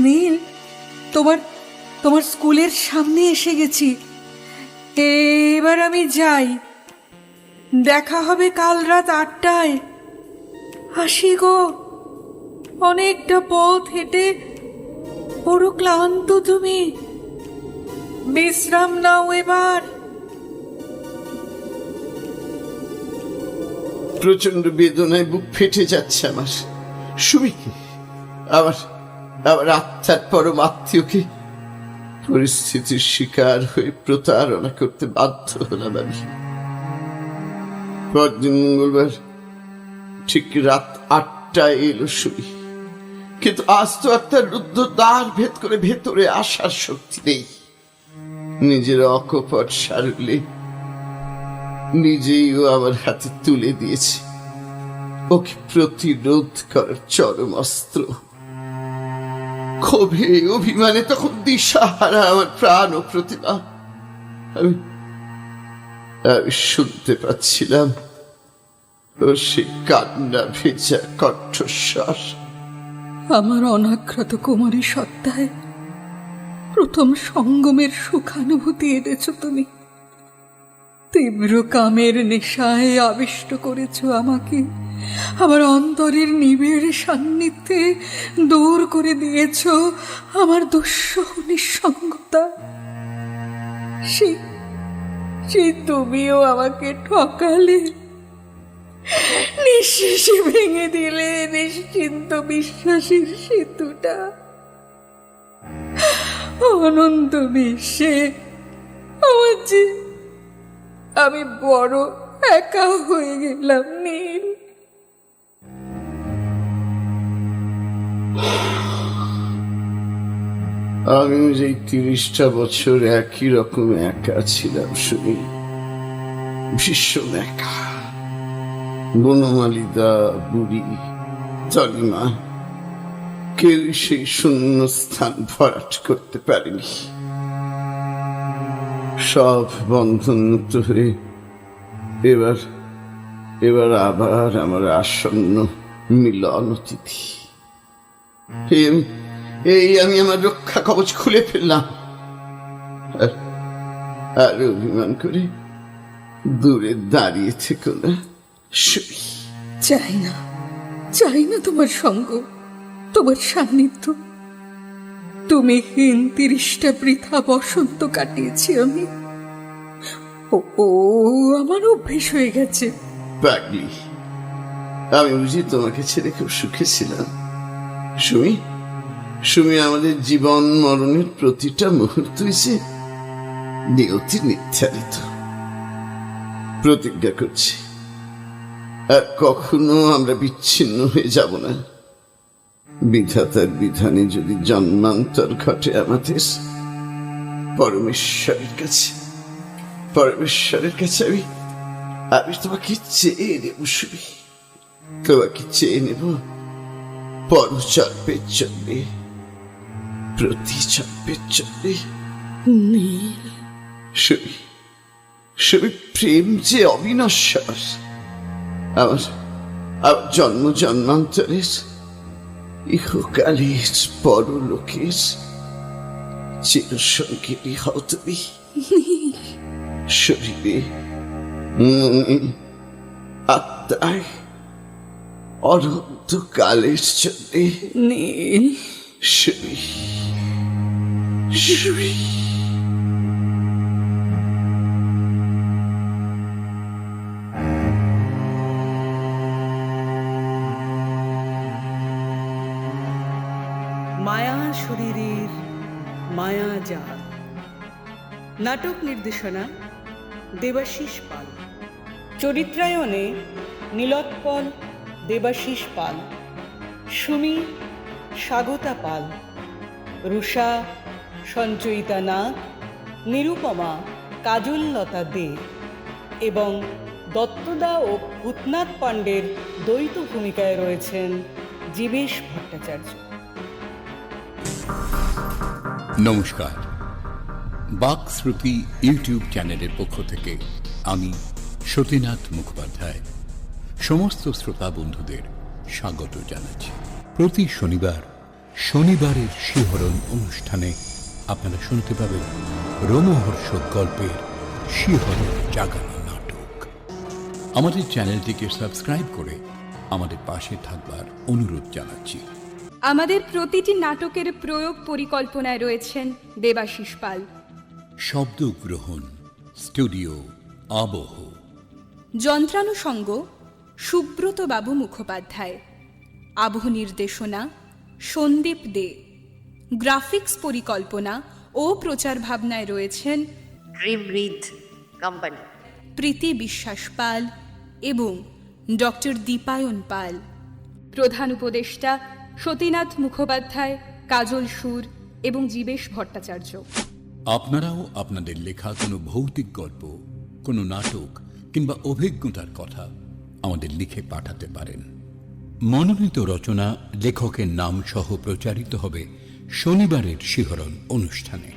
নীল, তোমার তোমার স্কুলের সামনে এসে গেছি। এবার আমি যাই, দেখা হবে কাল রাত 8টায়। আসি গো, অনেকটা পথ হেঁটে বড় ক্লান্ত তুমি, বিশ্রাম নাও এবার। প্রচন্ড বেদনায় বুক ফেটে যাচ্ছে আমার। সুমিকে, আমার আমার আত্মার পরম আত্মীয়কে পরিস্থিতির শিকার হয়ে প্রতারণা করতে বাধ্য হলাম আমি। পরদিন মঙ্গলবার ঠিক রাত 8টায় এলো সুমি, কিন্তু আজ তো আর তার রুদ্ধ দ্বার ভেদ করে ভেতরে আসার শক্তি নেই। নিজের অকপট সারুলে নিজেই ও আমার হাতে তুলে দিয়েছে ওকে প্রতিরোধ করার চরম অস্ত্র। ক্ষোভে অভিমানে তখন দিশাহারা আমার প্রাণ ও প্রতিভা। আমি শুনতে পাচ্ছিলাম ওর সে কান্না ভেজা কণ্ঠস্বর। আমার অনাঘ্রাত কুমারী সত্তায় প্রথম সঙ্গমের সুখানুভূতি এনেছ তুমি। তীব্র কামের নেশায় আবিষ্ট করেছ আমাকে, আমার অন্তরের নিবিড় সান্নিধ্যে দূর করে দিয়েছ আমার দুঃসহ নিঃসঙ্গতা। সেই তুমিও আমাকে ঠকালে, নিঃশেষে ভেঙে দিলে নিশ্চিন্ত বিশ্বাসের সেতুটা। অনন্ত বিশ্বে আমার যে আমি বড় একা হয়ে গেলাম নীল। আমিও যে 30টা বছর একই রকম একা ছিলাম শুনি, ভীষণ একা। বনমালিদা, বুড়ি, তলিমা, কেউ সেই শূন্য স্থান ভরাট করতে পারেনি। সব বন্ধন মুক্ত হয়ে এবার আবার আমার আসন্ন মিলন অতিথি। এই আমি আমার রক্ষা কবচ খুলে ফেললাম, আর অভিমান করে দূরে দাঁড়িয়ে থেকো না সুমি। চাই না তোমার সঙ্গ, তোমার সান্নিধ্য। তুমি 30টা বৃথা বসন্ত কাটিয়েছি আমি। ও আমার অভ্যেস হয়ে গেছে। পাগলি, আমি বুঝি তোমাকে ছেড়ে খুব সুখে ছিলাম। সুমি, আমাদের জীবন মরণের প্রতিটা মুহূর্তই যে নিয়তি নির্ধারিত। প্রতিজ্ঞা করছি আর কখনো আমরা বিচ্ছিন্ন হয়ে যাব না। বিধাতার বিধানে যদি জন্মান্তর ঘটে আমাদের, পরমেশ্বরের কাছে আমি তোমাকে চেয়ে নেব সুমি, তোমাকে চেয়ে নেব পরজন্মের জন্যে, প্রতি জন্মের জন্যে। সুমি, প্রেম যে অবিনশ্বর, আমার জন্ম জন্মান্তরের, ইহকালের পরলোকের চিরসঙ্গিনী হও তুমি। শরীরে মনে আত্মায় অনন্তকালের জন্যে নীল। সুমি। মায়া শরীরের মায়াজাল। নাটক নির্দেশনা দেবাশিস পাল। চরিত্রায়নে নীলোৎপল, দেবাশিস পাল, সুমি স্বাগতা পাল, রুষা সঞ্চয়িতা নাথ, নিরুপমা কাজললতা দে এবং দত্তদা ও ভূতনাথ পাণ্ডের দ্বৈত ভূমিকায় রয়েছেন জীবেশ ভট্টাচার্য। নমস্কার, বাকশ্রুতি ইউটিউব চ্যানেলের পক্ষ থেকে আমি সতীনাথ মুখোপাধ্যায় সমস্ত শ্রোতা বন্ধুদের স্বাগত জানাচ্ছি। প্রতি শনিবার শনিবারের শিহরণ অনুষ্ঠানে আপনারা শুনতে পাবেন রোমহর্ষক গল্পের শিহরণ জাগানো নাটক। আমাদের চ্যানেলটিকে সাবস্ক্রাইব করে আমাদের পাশে থাকবার অনুরোধ জানাচ্ছি। আমাদের প্রতিটি নাটকের প্রয়োগ পরিকল্পনায় রয়েছেন দেবাশিস পাল। শব্দগ্রহণ স্টুডিও আবহ। যন্ত্রানুষঙ্গ সুব্রত বাবু মুখোপাধ্যায়। আবহ নির্দেশনা সন্দীপ দে। গ্রাফিক্স পরিকল্পনা ও প্রচার ভাবনায় রয়েছেন ড্রিম রিড কোম্পানি, প্রীতি বিশ্বাস পাল এবং ডক্টর দীপায়ন পাল। প্রধান উপদেষ্টা সতীনাথ মুখোপাধ্যায়, কাজল সুর এবং জীবেশ ভট্টাচার্য। আপনারাও আপনাদের লেখা কোনো ভৌতিক গল্প, কোনো নাটক কিংবা অভিজ্ঞতার কথা আমাদের লিখে পাঠাতে পারেন। মনোনীত রচনা লেখকের নাম সহ প্রচারিত হবে শনিবারের শিহরণ অনুষ্ঠানে।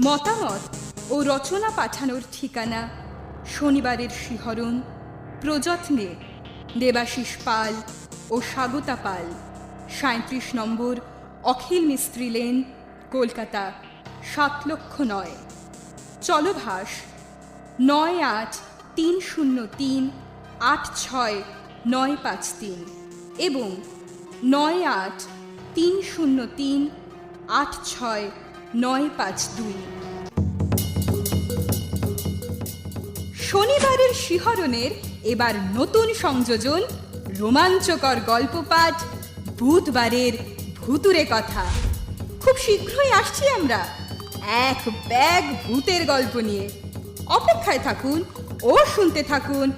মতামত ও রচনা পাঠানোর ঠিকানা শনিবারের শিহরণ, প্রযত্নে দেবাশিস পাল ও স্বাগতা পাল, 37 নম্বর অখিল মিস্ত্রি লেন, কলকাতা 7,00,009। চলভাস 9830386953 এবং 9830386952। শনিবারের শিহরণের এবার নতুন সংযোজন রোমাঞ্চকর গল্প পাঠ বুধবারের ভুতুরে কথা। খুব শীঘ্রই আসছি আমরা এক ব্যাগ ভূতের গল্প নিয়ে। অপেক্ষায় থাকুন ও শুনতে থাকুন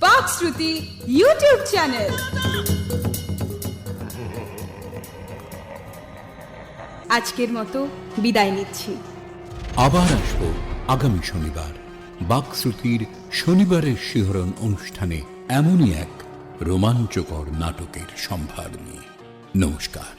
বাকশ্রুতি ইউটিউব চ্যানেল। আজকের মতো বিদায় নিচ্ছি। আবার আসবো আগামী শনিবার বাকশ্রুতির শনিবারের শিহরণ অনুষ্ঠানে এমনই এক রোমাঞ্চকর নাটকের সম্ভার নিয়ে। নমস্কার।